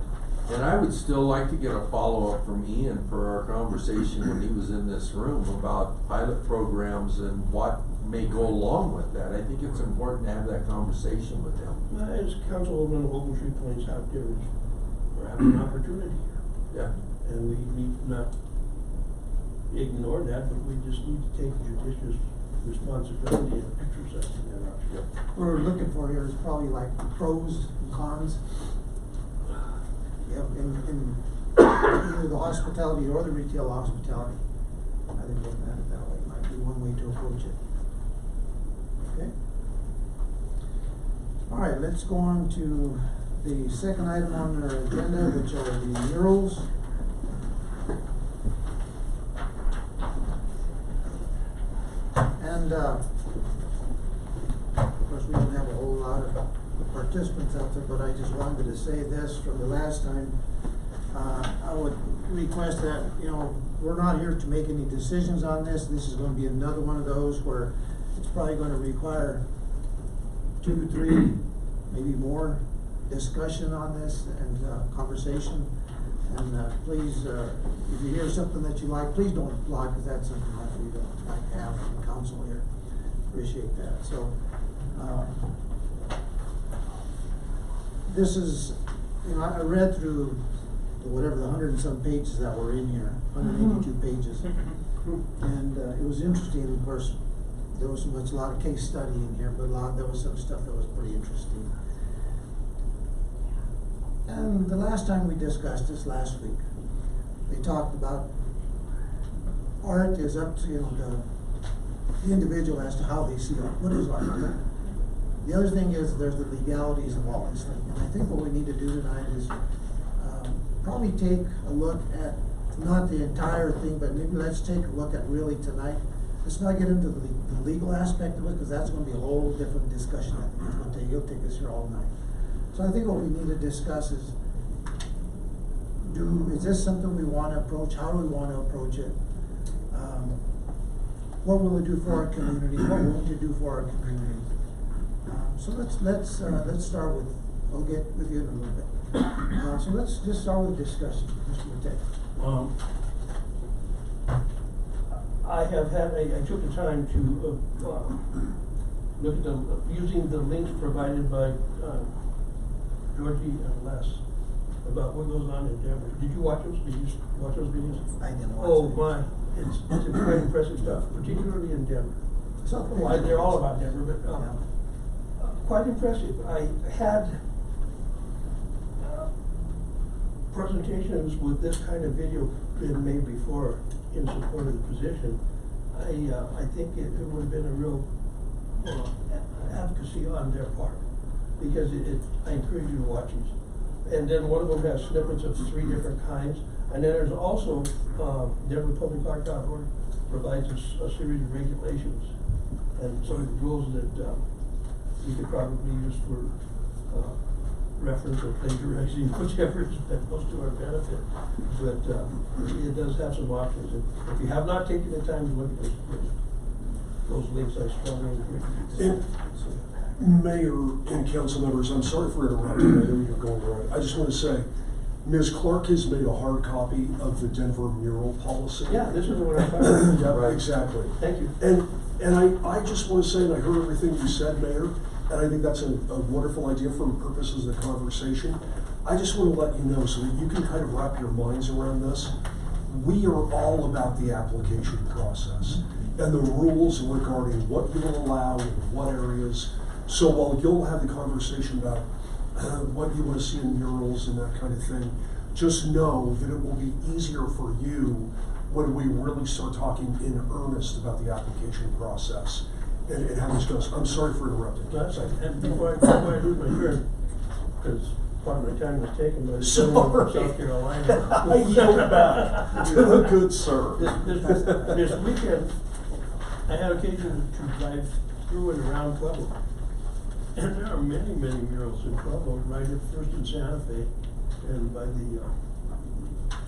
And I would still like to get a follow-up from Ian for our conversation when he was in this room about pilot programs and what may go along with that. I think it's important to have that conversation with him. As Councilwoman Ogletree points out, there is perhaps an opportunity here. Yeah. And we need not ignore that, but we just need to take judicious responsibility of exercising that option. What we're looking for here is probably like pros and cons. In either the hospitality or the retail hospitality. I think looking at it that way might be one way to approach it. Okay? All right, let's go on to the second item on our agenda, which are the murals. And, of course, we don't have a whole lot of participants out there, but I just wanted to say this from the last time. I would request that, we're not here to make any decisions on this. This is gonna be another one of those where it's probably gonna require 2, 3, maybe more discussion on this and, conversation. And, please, if you hear something that you like, please don't apply, because that's something that we don't like to have from council here. Appreciate that. So, this is, I read through whatever the 100 and some pages that were in here, 182 pages. And it was interesting, of course, there was a lot of case study in here, but there was some stuff that was pretty interesting. And the last time we discussed this, last week, they talked about art is up to, the individual as to how they see art. What is art? The other thing is there's the legalities of all this thing. And I think what we need to do tonight is probably take a look at, not the entire thing, but maybe let's take a look at really tonight. Let's not get into the legal aspect of it, because that's gonna be a whole different discussion. I think it'll take us here all night. So I think what we need to discuss is is this something we wanna approach? How do we wanna approach it? what will it do for our community, what won't it do for our community? So let's start with, I'll get with you in a little bit. So let's just start with discussion, Mr. Matei. I took the time to, look at using the links provided by, Georgie and Les about what goes on in Denver. Did you watch those? Did you watch those videos? I didn't watch Oh it. my, it's quite impressive stuff, particularly in Denver. Well, they're all about Denver, but, quite impressive. I had presentations with this kind of video been made before in support of the position. I think it would have been a real advocacy on their part, because I encourage you to watch these. And then one of them has snippets of 3 different kinds, and then there's also DenverPublicArt.org provides a series of regulations and some of the rules that you could probably use for reference or plagiarizing, whichever is most to our benefit. But it does have some options. And if you have not taken the time to look at those links, I strongly encourage you. Mayor and council members, I'm sorry for interrupting, I know you're going right. I just want to say, Ms. Clark has made a hard copy of the Denver mural policy. Yeah, this is what I'm talking about. Yeah, exactly. Thank you. And I just want to say, and I heard everything you said, Mayor, and I think that's a wonderful idea for purposes of the conversation. I just want to let you know so that you can kind of wrap your minds around this. We are all about the application process and the rules regarding what you will allow in what areas. So while you'll have the conversation about what you want to see in murals and that kind of thing, just know that it will be easier for you when we really start talking in earnest about the application process and how this goes. I'm sorry for interrupting. That's right. And before I lose my turn, because part of my time was taken by the gentleman from South Carolina. I yield back to the good sir. This weekend, I had occasion to drive through and around Pueblo. And there are many, many murals in Pueblo, right at first in Santa Fe and by the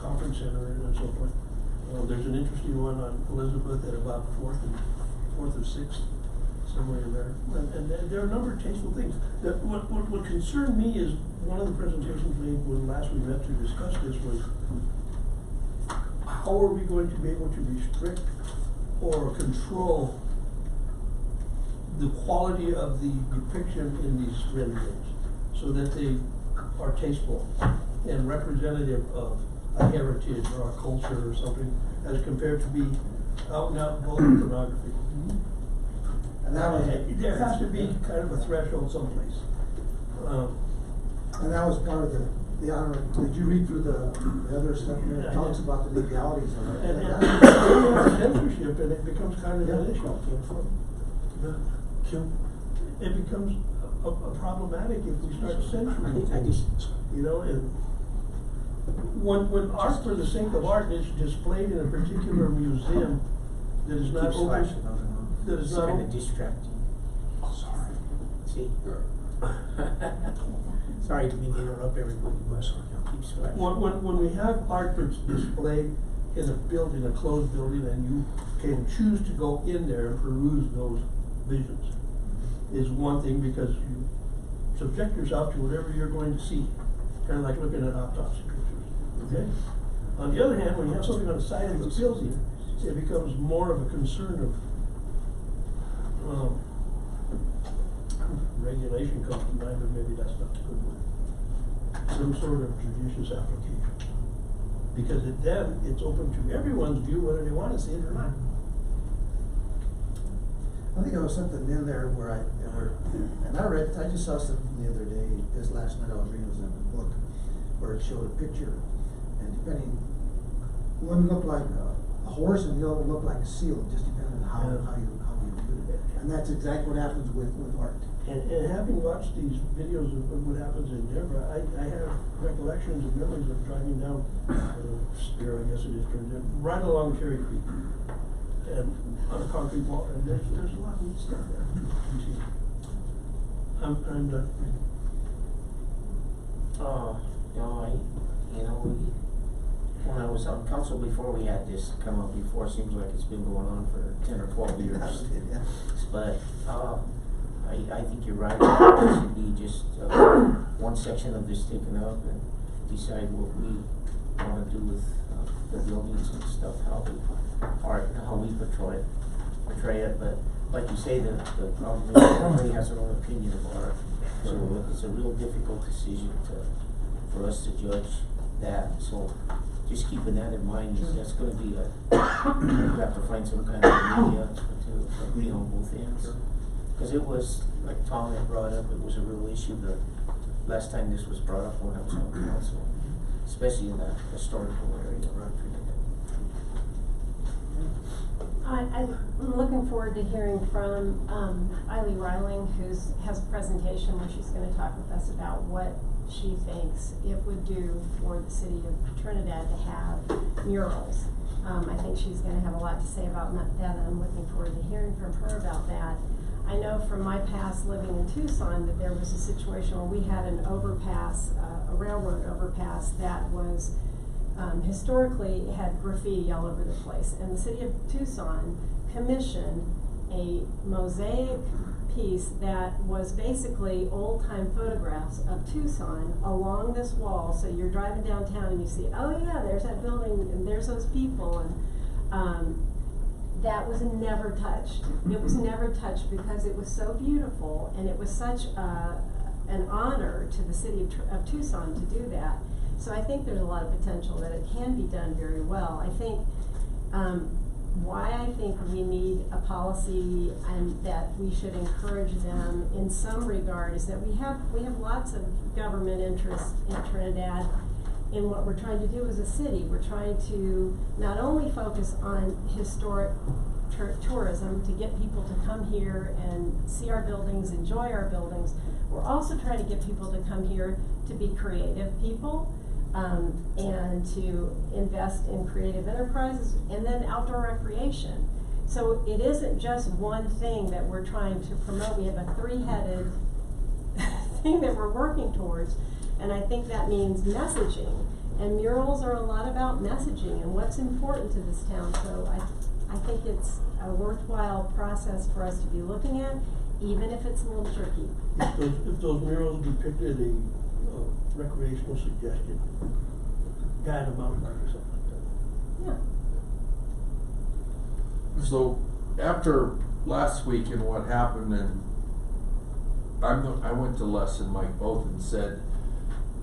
conference center and so forth. There's an interesting one on Elizabeth at about 4th or 6th, somewhere in there. And there are a number of tasteful things. What concerned me is one of the presentations made when last we met to discuss this was, how are we going to be able to restrict or control the quality of the depiction in these renderings so that they are tasteful and representative of a heritage or a culture or something, as compared to be out and out vulgar pornography. And that was, there has to be kind of a threshold someplace. and that was part of the honor. Did you read through the other stuff there? It talks about the legalities of it. And it's censorship, and it becomes kind of an issue. It becomes a problematic if we start censoring. You know, and when art for the sake of art is displayed in a particular museum that is not open, that is not open. Distracting. Oh, sorry. See? Sorry to interrupt everybody, but keep scratching. When we have art that's displayed in a building, a closed building, and you can choose to go in there and peruse those visions, is one thing, because you subject yourself to whatever you're going to see, kind of like looking at autopsy pictures, okay? On the other hand, when you have something on the side of the building, it becomes more of a concern of, regulation comes to mind, but maybe that's not a good word. Some sort of judicious application. Because then it's open to everyone's view whether they want to see it or not. I think there was something in there where I just saw something the other day, this last night I was reading, it was in a book, where it showed a picture, and depending, one looked like a horse and the other looked like a seal, just depending on how you view it. And that's exactly what happens with art. And having watched these videos of what happens in Denver, I have recollections and memories of driving down Spear, I guess it is, right along Cherry Creek, and on a concrete wall, and there's a lot of neat stuff there. You see. I'm done. No, we when I was on council before, we had this come up before, seems like it's been going on for 10 or 12 years. Yeah. But, I think you're right, it should be just, one section of this taken up and decide what we wanna do with, the buildings and stuff, how we portray it, but like you say, the problem is everybody has their own opinion about it. So it's a real difficult decision for us to judge that, so just keeping that in mind, is that's gonna be we have to find some kind of media to agree on both ends. Cause it was, like Tom had brought up, it was a real issue the last time this was brought up when I was on council, especially in the historical area around Trinidad. I'm looking forward to hearing from Eiley Reiling, has a presentation where she's gonna talk with us about what she thinks it would do for the city of Trinidad to have murals. I think she's gonna have a lot to say about that, and I'm looking forward to hearing from her about that. I know from my past living in Tucson that there was a situation where we had an overpass, a railroad overpass that was historically had graffiti all over the place, and the city of Tucson commissioned a mosaic piece that was basically old-time photographs of Tucson along this wall. So you're driving downtown and you see, oh yeah, there's that building and there's those people, and that was never touched. It was never touched because it was so beautiful, and it was such an honor to the city of Tucson to do that. So I think there's a lot of potential that it can be done very well. I think why I think we need a policy and that we should encourage them in some regard is that we have lots of government interest in Trinidad in what we're trying to do as a city. We're trying to not only focus on historic tourism to get people to come here and see our buildings, enjoy our buildings, we're also trying to get people to come here to be creative people, and to invest in creative enterprises, and then outdoor recreation. So it isn't just one thing that we're trying to promote. We have a three-headed thing that we're working towards, and I think that means messaging. And murals are a lot about messaging and what's important to this town. So I think it's a worthwhile process for us to be looking at, even if it's a little tricky. If those murals depicted a recreational suggestion, guide a mountain bike or something like that. Yeah. So after last week and what happened, and I went to Les and Mike both and said,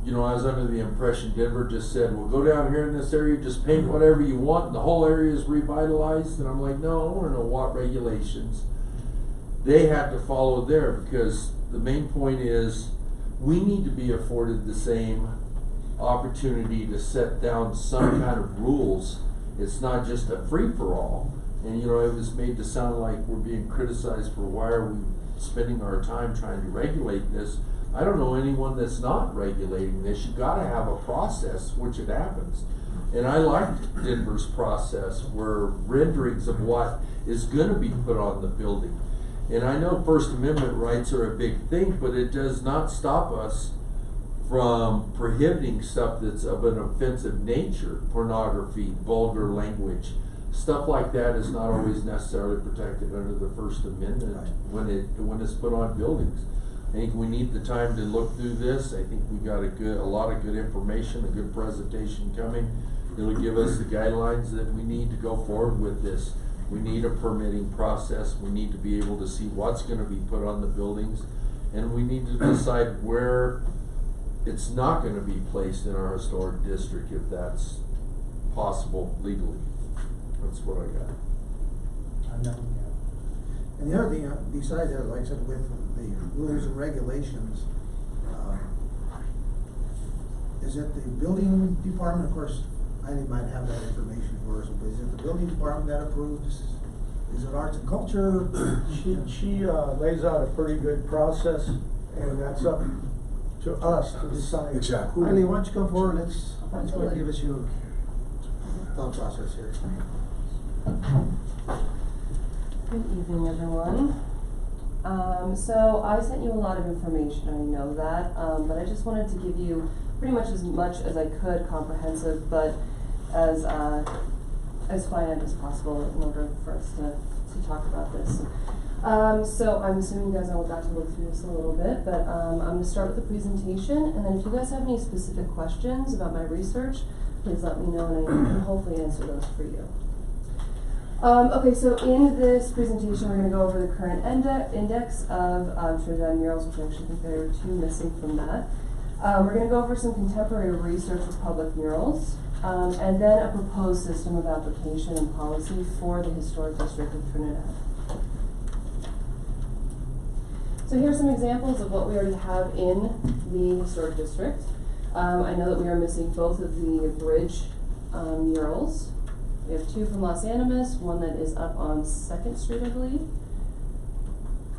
you know, I was under the impression Denver just said, well, go down here in this area, just paint whatever you want, and the whole area is revitalized. And I'm like, no, I want to know what regulations they had to follow there, because the main point is we need to be afforded the same opportunity to set down some kind of rules. It's not just a free-for-all. And you know, it was made to sound like we're being criticized for why are we spending our time trying to regulate this. I don't know anyone that's not regulating this. You gotta have a process, which it happens. And I liked Denver's process where renderings of what is gonna be put on the building. And I know First Amendment rights are a big thing, but it does not stop us from prohibiting stuff that's of an offensive nature, pornography, vulgar language. Stuff like that is not always necessarily protected under the First Amendment when it's put on buildings. I think we need the time to look through this. I think we got a lot of good information, a good presentation coming. It'll give us the guidelines that we need to go forward with this. We need a permitting process. We need to be able to see what's going to be put on the buildings, and we need to decide where it's not going to be placed in our historic district if that's possible legally. That's what I got. And the other thing, besides that, like I said, with the rules and regulations, is it the building department, of course, I might have that information for us, but is it the building department that approves? Is it arts and culture? She lays out a pretty good process, and that's up to us to decide. Exactly. Eileen, why don't you come forward, let's go ahead and give us your thought process here. Good evening, everyone. So I sent you a lot of information, I know that, but I just wanted to give you pretty much as I could comprehensive, but as finite as possible in order for us to talk about this. So I'm assuming you guys all got to look through this a little bit, but I'm going to start with the presentation, and then if you guys have any specific questions about my research, please let me know, and I can hopefully answer those for you. Okay, so in this presentation, we're going to go over the current index of Trinidad murals, which I actually think there are 2 missing from that. We're going to go over some contemporary research with public murals, and then a proposed system of application and policy for the Historic District of Trinidad. So here's some examples of what we already have in the Historic District. I know that we are missing both of the bridge murals. We have 2 from Los Animas, one that is up on 2nd Street, I believe,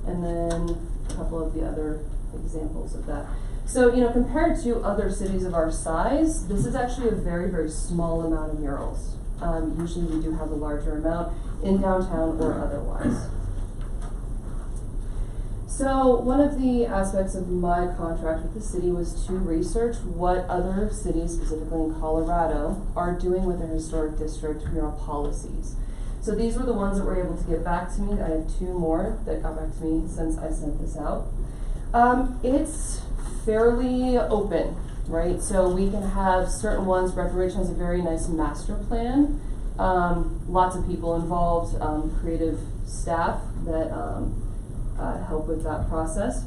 and then a couple of the other examples of that. So, you know, compared to other cities of our size, this is actually a very, very small amount of murals. Usually we do have a larger amount in downtown or otherwise. So one of the aspects of my contract with the city was to research what other cities, specifically in Colorado, are doing with their historic district mural policies. So these were the ones that were able to get back to me. I have 2 more that got back to me since I sent this out. It's fairly open, right? So we can have certain ones. Breckenridge has a very nice master plan. Lots of people involved, creative staff that help with that process.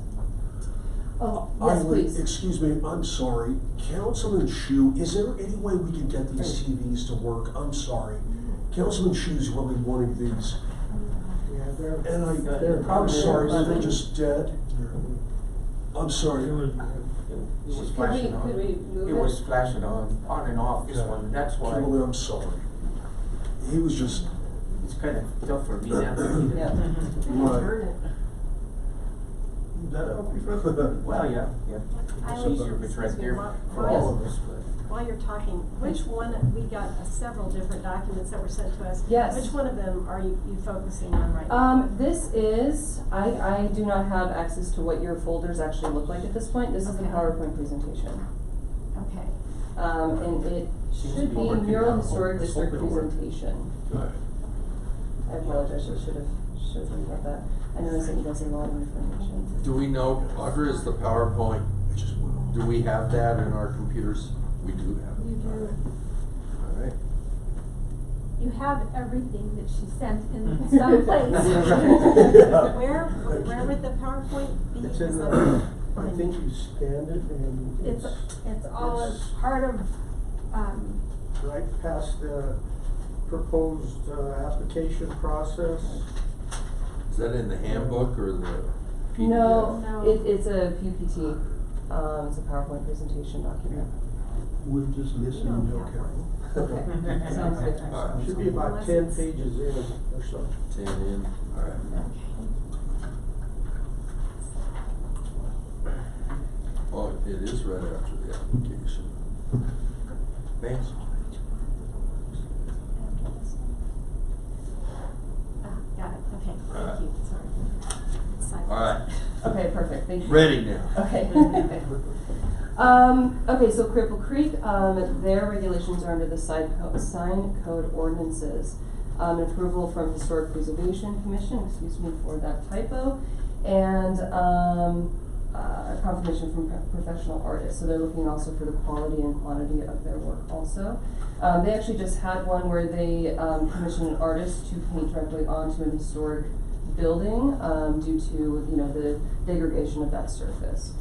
Oh, yes, please. Excuse me, I'm sorry. Councilman Shu, is there any way we can get these TVs to work? I'm sorry. Councilman Shu's really wanting these. Yeah, And I'm sorry, they're just dead. I'm sorry. It was flashing on. Could we move It was flashing on and off this one. That's why Councilman, I'm sorry. He was just, it's kind of tough for me now. Yeah. right. Well, yeah. It's easier if it's right there for all of us, but. While you're talking, which one, we got several different documents that were sent to us. Yes. Which one of them are you focusing on right now? This is, I do not have access to what your folders actually look like at this point. This is the Okay. PowerPoint presentation. Okay. And it Seems to should be be working mural now. historic Let's district hope it'll work. presentation. Right. I apologize, I should have thought about that. I know I sent you guys a lot of information. Do we know, Audra, is the PowerPoint, do we have that in our computers? We do have it. You do. All right. You have everything that she sent in some place. Where would the PowerPoint be? It's in the, I think you scanned it and It's all as part of, right past the proposed application process. Is that in the handbook or the PDF? No, No. it's a PPT. It's a PowerPoint presentation document. We're just listening. Okay, sounds good. All right. Should be about 10 pages in or so. 10 in, all right. Oh, it is right after the application. Thanks. Got it, okay, All right. thank you, sorry. All right, Okay, perfect, thank you. ready now. Okay. Okay, so Cripple Creek, their regulations are under the sign code ordinances. Approval from Historic Preservation Commission, excuse me for that typo, and confirmation from professional artists. So they're looking also for the quality and quantity of their work also. They actually just had one where they commissioned an artist to paint directly onto an historic building due to the degradation of that surface.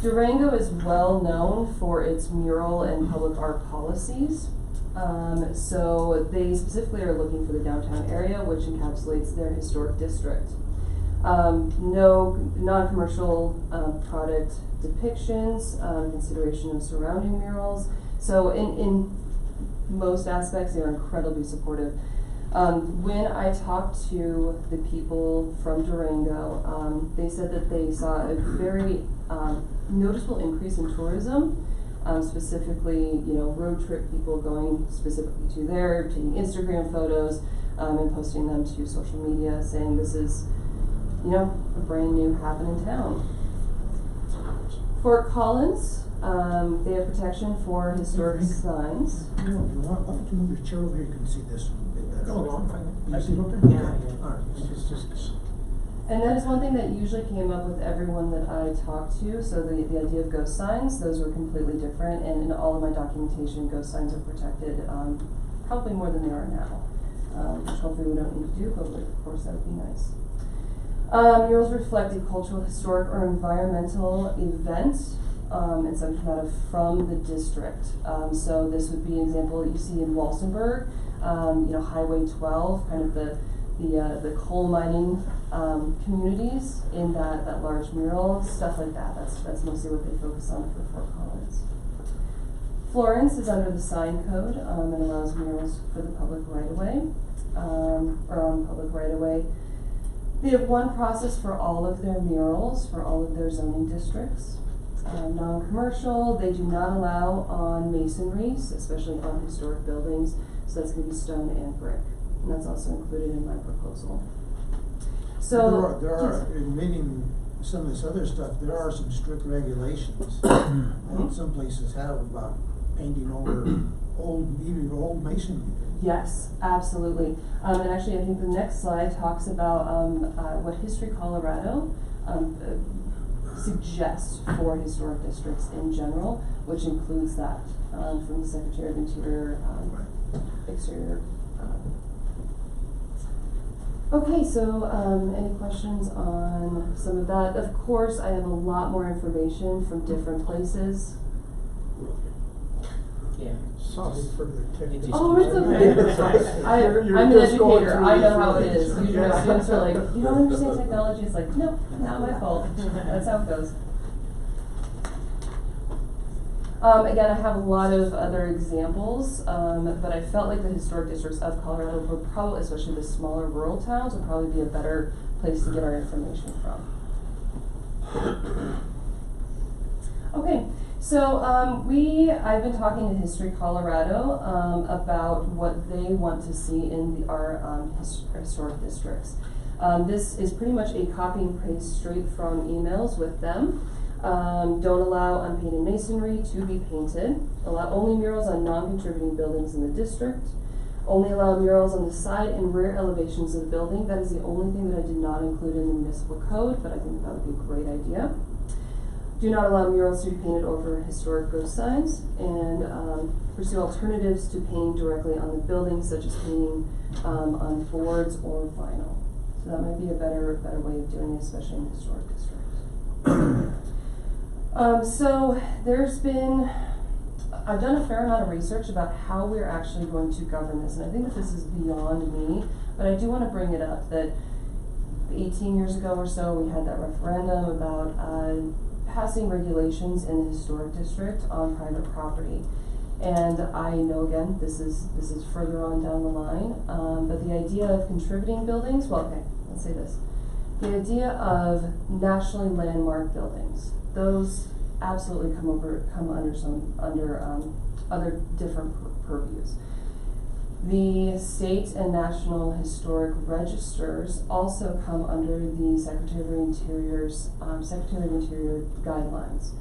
Durango is well known for its mural and public art policies. So they specifically are looking for the downtown area, which encapsulates their historic district. No non-commercial product depictions, consideration of surrounding murals. So in most aspects, they're incredibly supportive. When I talked to the people from Durango, they said that they saw a very noticeable increase in tourism, specifically, road trip people going specifically to there, taking Instagram photos, and posting them to social media, saying this is, a brand new happening town. Fort Collins, They have protection for historic signs. You know, if you want, why don't you move your chair over here, you can see this one a bit better. No, I'm fine. You see it up there? Yeah, Okay. yeah. All right. It's just. And that is one thing that usually came up with everyone that I talked to. So the idea of ghost signs, those were completely different. And in all of my documentation, ghost signs are protected, probably more than they are now, which hopefully we don't need to do, but of course that would be nice. Murals reflect a cultural, historic, or environmental event, and something kind of from the district. So this would be an example that you see in Walsenburg, Highway 12, kind of the coal mining communities in that large mural, stuff like that. That's mostly what they focus on for Fort Collins. Florence is under the sign code and allows murals for the public right-of-way, or on public right-of-way. They have one process for all of their murals, for all of their zoning districts. Non-commercial, they do not allow on masonries, especially on historic buildings, so that's going to be stone and brick. And that's also included in my proposal. So There are, in reading some of this other stuff, there are some strict regulations. I think some places have about painting over even old masonry. yes, absolutely. And actually, I think the next slide talks about what History Colorado suggests for historic districts in general, which includes that from the Secretary of Interior exterior. Okay, so any questions on some of that? Of course, I have a lot more information from different places. Yeah. Sorry for the technical. Oh, it's okay. I'm an just going educator. through I this know how it right. is. Usually students are like, you don't understand technology. It's like, no, not my fault. That's how it goes. Again, I have a lot of other examples, but I felt like the historic districts of Colorado would probably, especially the smaller rural towns, would probably be a better place to get our information from. Okay, so I've been talking to History Colorado about what they want to see in our historic districts. This is pretty much a copy and paste straight from emails with them. Don't allow unpainted masonry to be painted. Allow only murals on non-contributing buildings in the district. Only allow murals on the side and rear elevations of the building. That is the only thing that I did not include in the municipal code, but I think that would be a great idea. Do not allow murals to be painted over historic ghost signs, and pursue alternatives to painting directly on the building, such as painting on boards or vinyl. So that might be a better way of doing it, especially in historic districts. So I've done a fair amount of research about how we're actually going to govern this, and I think that this is beyond me, but I do want to bring it up that 18 years ago or so, we had that referendum about passing regulations in the historic district on private property. And I know, again, this is further on down the line, but the idea of contributing buildings, well, okay, let's say this. The idea of nationally landmark buildings, those absolutely come under other different purviews. The state and national historic registers also come under the Secretary of Interior's Secretary of Interior guidelines.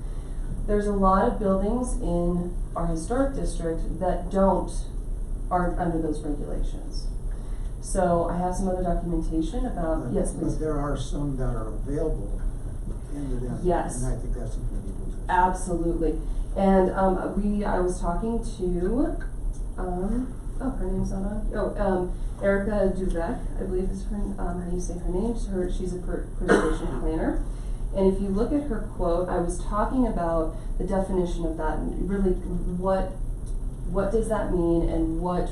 There's a lot of buildings in our historic district that aren't under those regulations. So I have some other documentation about, yes, please. But there are some that are available in the Yes. and I think that's something we need to do. Absolutely. And I was talking to, her name's not on. Erica Duvek, I believe is her, how you say her name. She's a preservation planner. And if you look at her quote, I was talking about the definition of that and really what does that mean, and what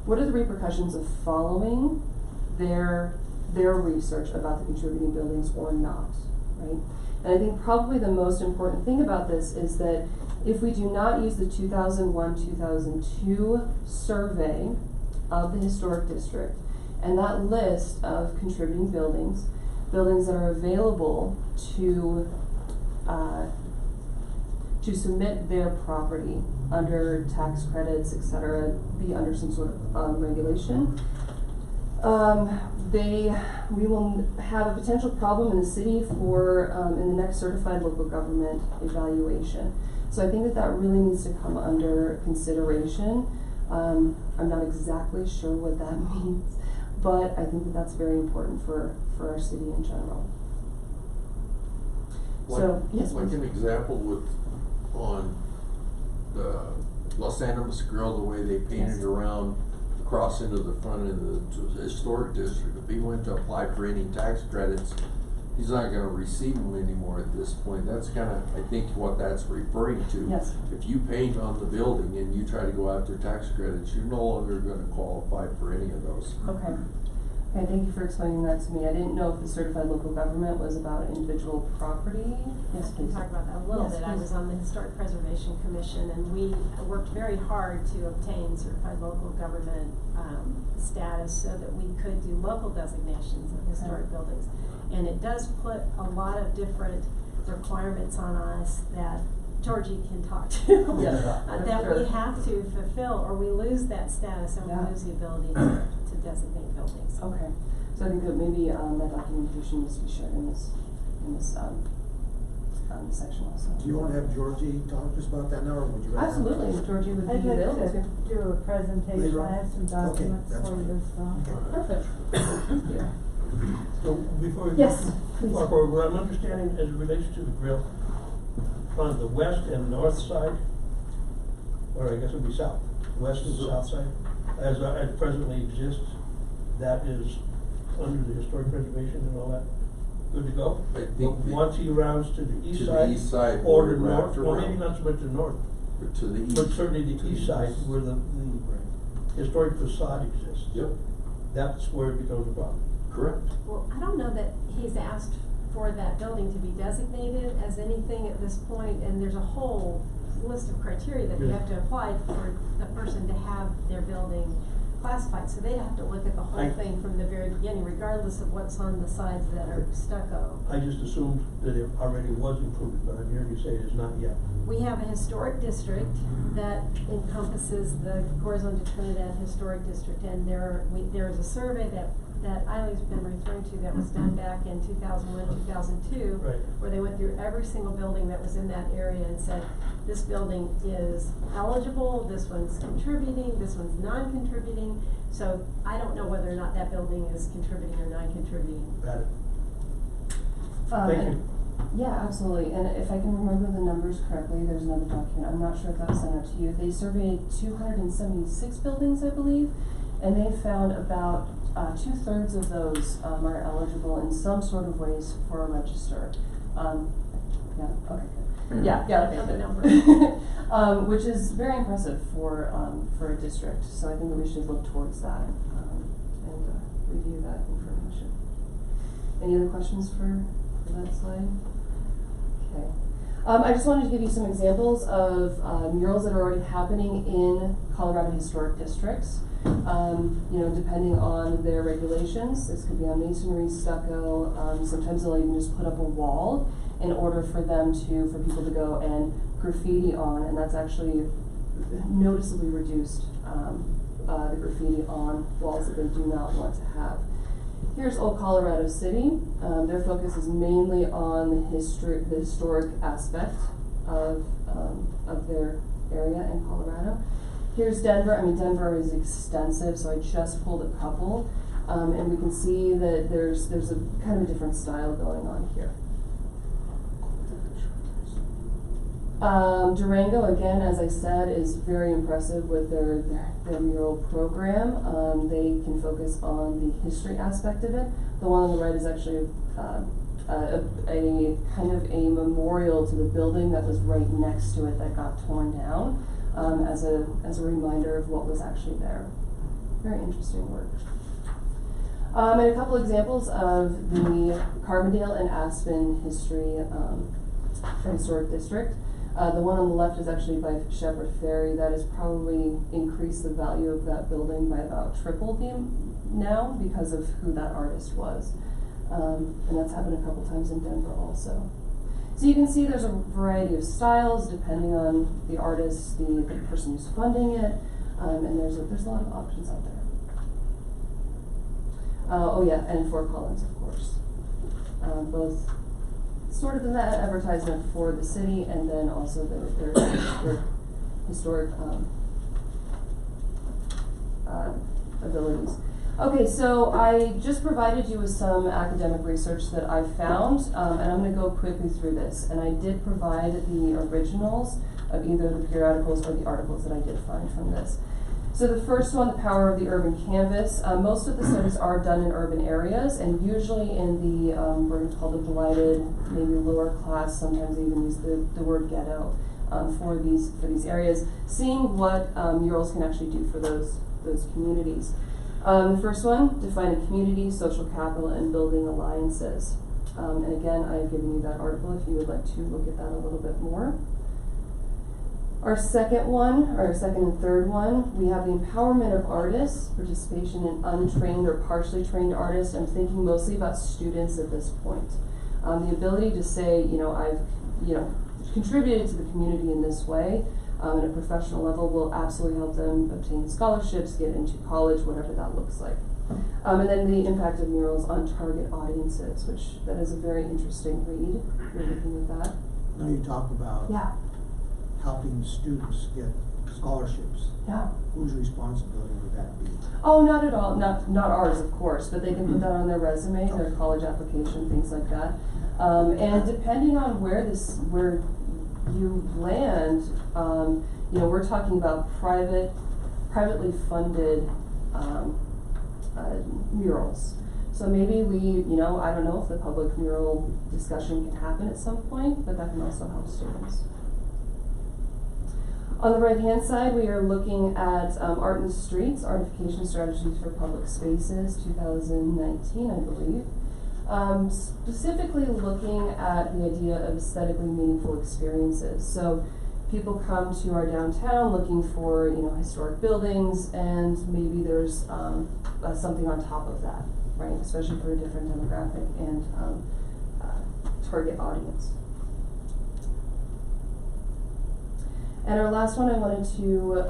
are the repercussions of following their research about the contributing buildings or not, right? And I think probably the most important thing about this is that if we do not use the 2001-2002 survey of the historic district and that list of contributing buildings that are available to submit their property under tax credits, etc., be under some sort of regulation, We will have a potential problem in the city for, in the next certified local government evaluation. So I think that that really needs to come under consideration. I'm not exactly sure what that means, but I think that that's very important for our city in general. So, yes, Like please. an example with, on the Los Angeles Grill, the way they painted Yes. around, across into the front of the historic district. If he went to apply for any tax credits, he's not gonna receive them anymore at this point. That's kinda, I think, what that's referring to. Yes. If you paint on the building and you try to go after tax credits, you're no longer gonna qualify for any of those. Okay. Okay, thank you for explaining that to me. I didn't know if the certified local government was about individual property. Yes, I can please. talk about that a little Yes, bit. I please. was on the Historic Preservation Commission, and we worked very hard to obtain certified local government status so that we could do local designations of historic buildings. And it does put a lot of different requirements on us that Georgie can talk to. Yeah, that sure. we have to fulfill, or we lose that status and Yeah. we lose the ability to designate buildings. Okay, so I think that maybe, that documentation needs to be shared in this section also. Do you wanna have Georgie talk to us about that now, or would you rather? Absolutely, Georgie would I'd be like available to to. do a presentation, Later on? I have some Okay, documents that's for you fine. as well. Okay. Perfect. Thank you. So before we Yes, please. walk over, what I'm understanding as it relates to the grill, on the west and north side, or I guess it would be south, west and south side, as presently exists, that is under the historic preservation and all that, good to go? I think the- Once he rounds to the east To the side. east side, Or where the we're north, after well, round. maybe not so much the north, But to the east. but certainly the east side where the historic facade exists. Yep, That's where it becomes a problem. correct. Well, I don't know that he's asked for that building to be designated as anything at this point, and there's a whole list of criteria that you have to apply for a person to have their building classified. So they'd have to look at the whole thing from the very beginning, regardless of what's on the sides that are stucco. I just assumed that it already was included, but I'm hearing you say it is not yet. We have a historic district that encompasses the Corazon de Trinidad Historic District, and there is a survey that Eileen's been referring to that was done back in 2001, 2002, Right. where they went through every single building that was in that area and said, this building is eligible, this one's contributing, this one's non-contributing. So I don't know whether or not that building is contributing or non-contributing. Got it. Thank you. Yeah, absolutely, and if I can remember the numbers correctly, there's another document, I'm not sure if that was sent out to you. They surveyed 276 buildings, I believe, and they found about 2/3 of those are eligible in some sort of ways for a register. Yeah, okay, good. Yeah, Another okay, good. number. Which is very impressive for a district, so I think that we should look towards that, and review that information. Any other questions for that slide? Okay. I just wanted to give you some examples of murals that are already happening in Colorado historic districts. Depending on their regulations, this could be on masonry, stucco, sometimes they'll even just put up a wall in order for people to go and graffiti on, and that's actually noticeably reduced the graffiti on walls that they do not want to have. Here's Old Colorado City. Their focus is mainly on the historic aspect of their area in Colorado. Here's Denver. Denver is extensive, so I just pulled a couple, and we can see that there's a kind of a different style going on here. Durango, again, as I said, is very impressive with their mural program. They can focus on the history aspect of it. The one on the right is actually a kind of a memorial to the building that was right next to it that got torn down, as a reminder of what was actually there. Very interesting work. And a couple examples of the Carbondale and Aspen historic district. The one on the left is actually by Shepherd Ferry. That has probably increased the value of that building by about triple now because of who that artist was. And that's happened a couple times in Denver also. So you can see there's a variety of styles depending on the artist, the person who's funding it, and there's a lot of options out there. Oh yeah, and Fort Collins, of course. Both sort of in that advertisement for the city, and then also their historic abilities. Okay, so I just provided you with some academic research that I found, and I'm going to go quickly through this. And I did provide the originals of either the periodicals or the articles that I did find from this. So the first one, The Power of the Urban Canvas. Most of the studies are done in urban areas, and usually in the, we're going to call the blighted, maybe lower class, sometimes even use the word ghetto for these areas, seeing what murals can actually do for those communities. The first one, define a community, social capital, and building alliances. And again, I've given you that article if you would like to look at that a little bit more. Our second one, or second and third one, we have the empowerment of artists, participation in untrained or partially trained artists. I'm thinking mostly about students at this point. The ability to say, I've, contributed to the community in this way, at a professional level will absolutely help them obtain scholarships, get into college, whatever that looks like. And then the impact of murals on target audiences, which that is a very interesting read. You're looking at that. Now you talk about helping students get scholarships. Yeah. Whose responsibility would that be? Oh, not at all. Not ours, of course, but they can put that on their resume, their college application, things like that. And depending on where you land, we're talking about privately funded murals. So maybe I don't know if the public mural discussion can happen at some point, but that can also help students. On the right-hand side, we are looking at Art in the Streets, Artification Strategies for Public Spaces, 2019, I believe. Specifically looking at the idea of aesthetically meaningful experiences. So people come to our downtown looking for, historic buildings, and maybe there's something on top of that, right? Especially for a different demographic and target audience. And our last one, I wanted to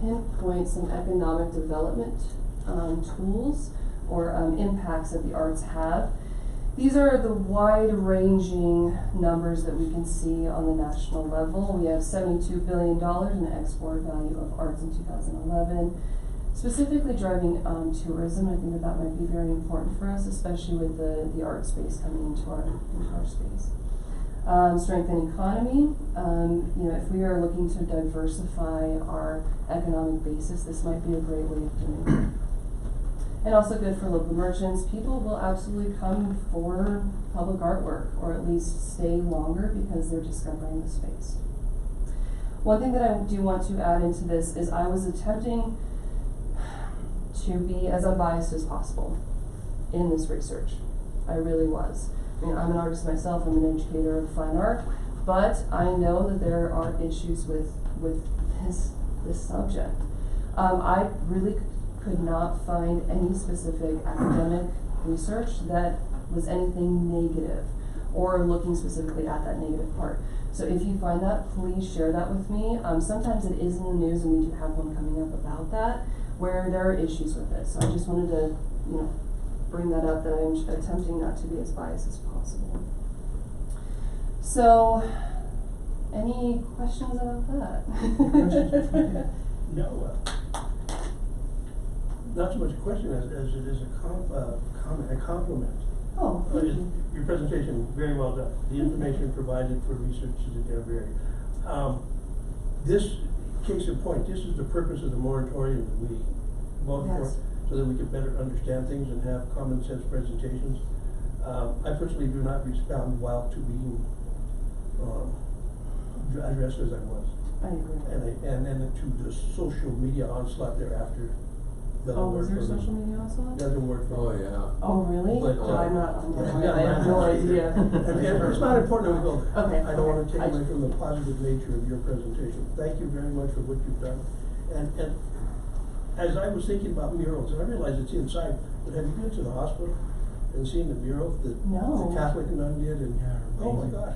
pinpoint some economic development tools or impacts that the arts have. These are the wide-ranging numbers that we can see on the national level. We have $72 billion in export value of arts in 2011. Specifically driving tourism, I think that might be very important for us, especially with the art space coming into our space. Strengthen economy. If we are looking to diversify our economic basis, this might be a great way of doing it. And also good for local merchants. People will absolutely come for public artwork, or at least stay longer because they're discovering the space. One thing that I do want to add into this is I was attempting to be as unbiased as possible in this research. I really was. I'm an artist myself, I'm an educator of fine art, but I know that there are issues with this subject. I really could not find any specific academic research that was anything negative or looking specifically at that negative part. So if you find that, please share that with me. Sometimes it is in the news, and we do have one coming up about that, where there are issues with it. So I just wanted to, bring that up, that I'm attempting not to be as biased as possible. So, any questions about that? No, not so much a question as it is a comment, a compliment. Oh, thank you. Your presentation, very well done. The information provided for research is very. This case in point, this is the purpose of the moratorium that we voted for, so that we can better understand things and have common sense presentations. I personally do not respond well to being addressed as I was. I agree. And then to the social media onslaught thereafter. Was there social media onslaught? Doesn't work for me. Oh, yeah. Oh, really? But, I'm not on that. yeah, I have no idea. And it's not important that we go there. Okay. I don't want to take away from the positive nature of your presentation. Thank you very much for what you've done. And as I was thinking about murals, and I realize it's inside, but have you been to the hospital and seen the mural that No. the Catholic nun did? And oh my gosh.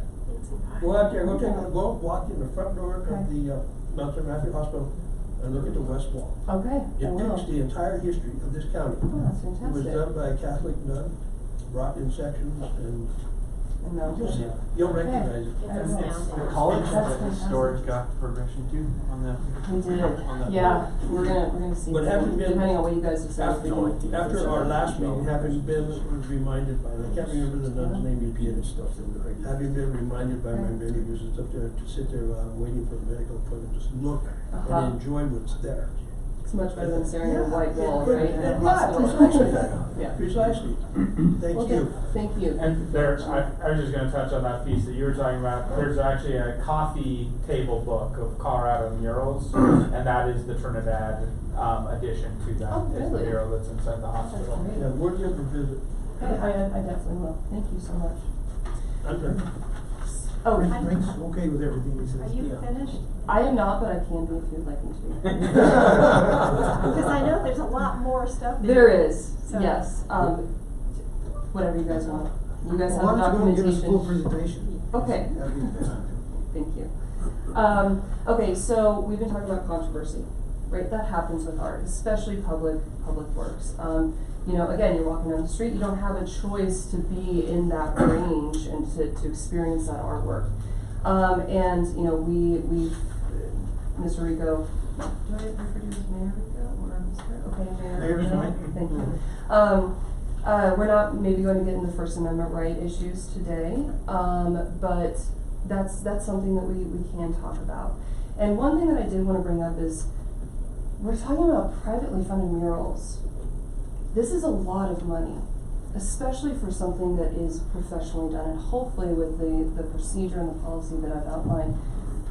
Go out there, go walk in the front door of the Melton Rapid Hospital. and look at the West Wall. Okay, I It will. takes the entire history of this county. Oh, that's It was fantastic. done by a Catholic nun, brought in sections, and And now- you'll recognize it. It's astounding. The college That's has a fantastic. historic progression too on that. We did, on that yeah, board. we're gonna see, But having been- depending on what you guys decide. we can- After our last meeting, having been reminded by, I can't remember the nun's name, and stuff, having been reminded by my many visits up there to sit there while I'm waiting for a medical appointment, just look Uh-huh. and enjoy what's there. It's much better than staring at a white wall, Yeah, right? in a yeah, hospital. precisely. Yeah. Precisely. Thank Okay, you. thank you. And there, I was just gonna touch on that piece that you were talking about. There's actually a coffee table book of Colorado murals, and that is the Trinidad, addition to that. Oh, Is the really? mural that's inside the That's hospital. great. Yeah, worthy of a visit. I definitely will, thank you so much. I'm done. Oh, Frank's okay with everything he says. Are you finished? I am not, but I can be if you'd like me to be. Because I know there's a lot more stuff in There is, So- yes, whatever you guys want. You guys have Why don't you go and give us a full documentation. presentation? Okay. That'd be the best. Thank you. Okay, so we've been talking about controversy, right? That happens with art, especially public works. You know, again, you're walking down the street, you don't have a choice to be in that range and to experience that artwork. And, you know, we've, Mr. Rico, do I refer to you as Mayor Rico or Mr.? Okay, Mayor. Mayor's Rico, fine. thank you. We're not maybe going to get into First Amendment right issues today, but that's something that we can talk about. And one thing that I did want to bring up is, we're talking about privately funded murals. This is a lot of money, especially for something that is professionally done, and hopefully with the procedure and the policy that I've outlined,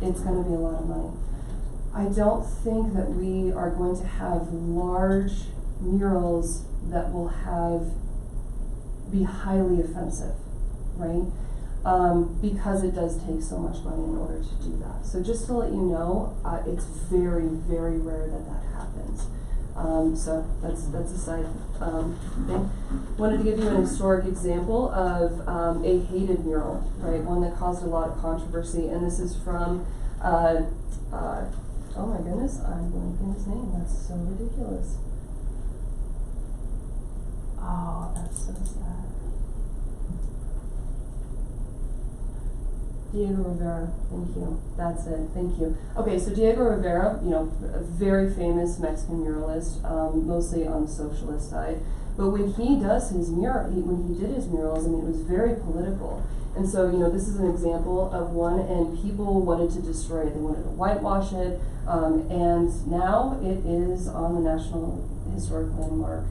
it's gonna be a lot of money. I don't think that we are going to have large murals that will be highly offensive, right? Because it does take so much money in order to do that. So just to let you know, it's very, very rare that happens. So that's a side thing. Wanted to give you an historic example of a hated mural, right? One that caused a lot of controversy, and this is from oh my goodness, I'm blanking his name. That's so ridiculous. Oh, that's so sad. Diego Rivera, thank you. That's it, thank you. Okay, so Diego Rivera, you know, a very famous Mexican muralist, mostly on the socialist side. But when he does his when he did his murals, I mean, it was very political. And so, you know, this is an example of one, and people wanted to destroy it. They wanted to whitewash it, and now it is on the National Historic Landmark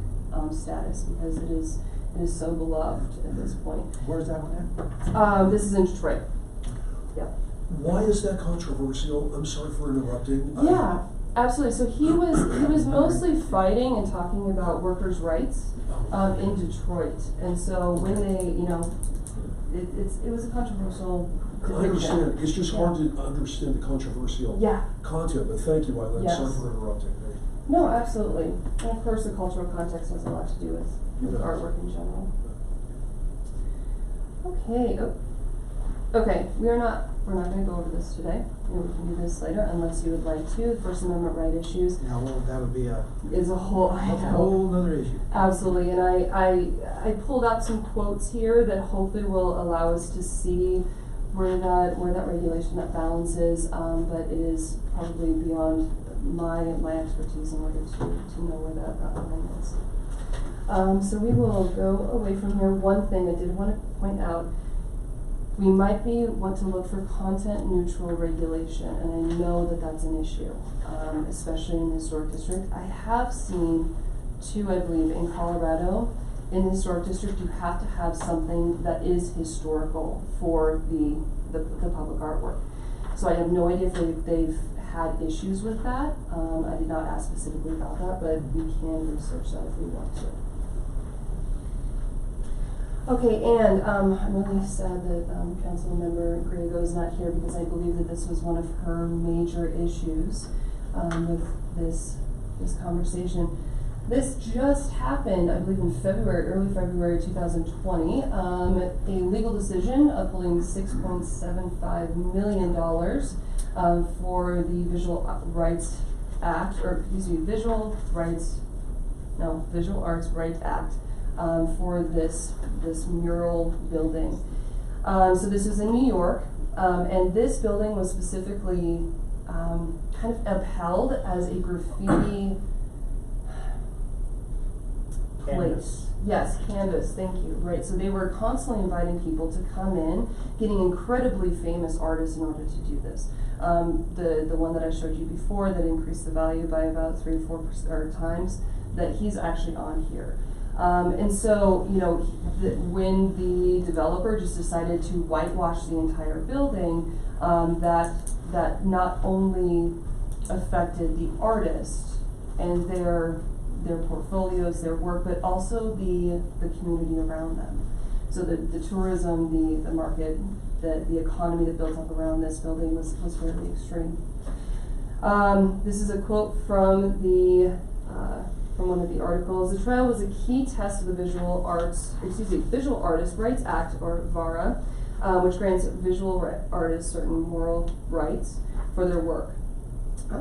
status because it is so beloved at this point. Where's that one at? This is in Detroit. Yeah. Why is that controversial? I'm sorry for interrupting. Yeah, absolutely. So he was mostly fighting and talking about workers' rights in Detroit, and so when they, you know, it was a controversial I depiction. understand. It's just hard to understand the controversial Yeah. content, but thank you, Eileen. Yes. Sorry for interrupting. No, absolutely. And of course, the cultural context has a lot to do with You bet. artwork in general. Okay. Okay, we're not going to go over this today. You know, we can do this later unless you would like to. First Amendment right issues Yeah, well, that would be a is a whole whole nother issue. Absolutely, and I pulled out some quotes here that hopefully will allow us to see where that regulation, that balance is, but it is probably beyond my expertise in order to know where that line is. So we will go away from here. One thing I did want to point out, we might want to look for content neutral regulation, and I know that that's an issue, especially in the historic district. I have seen two, I believe, in Colorado. In the historic district, you have to have something that is historical for the public artwork. So I have no idea if they've had issues with that. I did not ask specifically about that, but we can research that if we want to. Okay, and I'm really sad that Council Member Griego is not here because I believe that this was one of her major issues with this conversation. This just happened, I believe, in early February 2020. A legal decision upholding $6.75 million for the visual rights Act, or excuse me, Visual Arts Rights Act, for this mural building. So this is in New York, and this building was specifically kind of upheld as a graffiti place. Yes, canvas, thank you. Right, so they were constantly inviting people to come in, getting incredibly famous artists in order to do this. The one that I showed you before that increased the value by about 3 or 4 times, that he's actually on here. And so, you know, when the developer just decided to whitewash the entire building, that not only affected the artist and their portfolios, their work, but also the community around them. So the tourism, the market, the economy that built up around this building was fairly extreme. This is a quote from one of the articles. The trial was a key test of the Visual Artists Rights Act, or VARA, which grants visual artists certain moral rights for their work.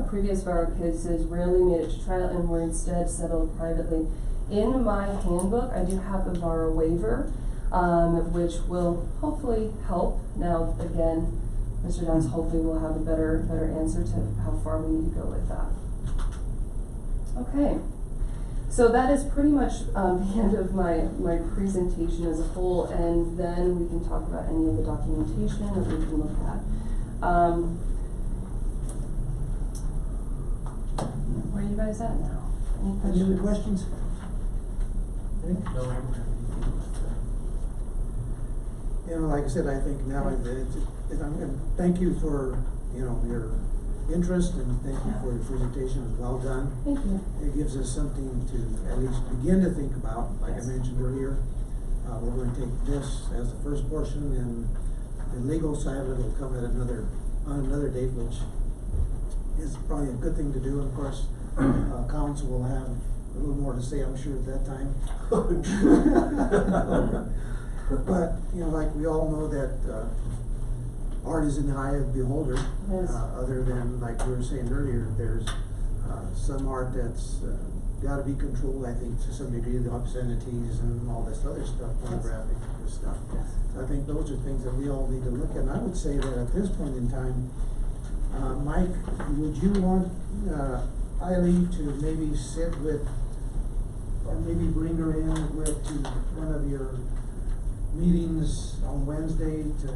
Previous VARA cases rarely made it to trial and were instead settled privately. In my handbook, I do have a VARA waiver, which will hopefully help. Now, again, Mr. Downs hopefully will have a better answer to how far we need to go with that. Okay. So that is pretty much the end of my presentation as a whole, and then we can talk about any of the documentation that we can look at. Where are you guys at now? Any other questions? You know, like I said, I think now thank you for, you know, your interest, and thank you for your presentation. It was well done. Thank you. It gives us something to at least begin to think about. Like I mentioned earlier, we're going to take this as the first portion, and the legal side of it will come at on another date, which is probably a good thing to do. And of course, council will have a little more to say, I'm sure, at that time. But you know, like we all know that art is in the eye of the beholder. Yes. Other than, like we were saying earlier, there's some art that's got to be controlled, I think, to some degree, the obscenities and all this other stuff, pornographic stuff. Yes. So I think those are things that we all need to look at. And I would say that at this point in time, Mike, would you want Eileen to maybe sit with, or maybe bring her in to one of your meetings on Wednesday to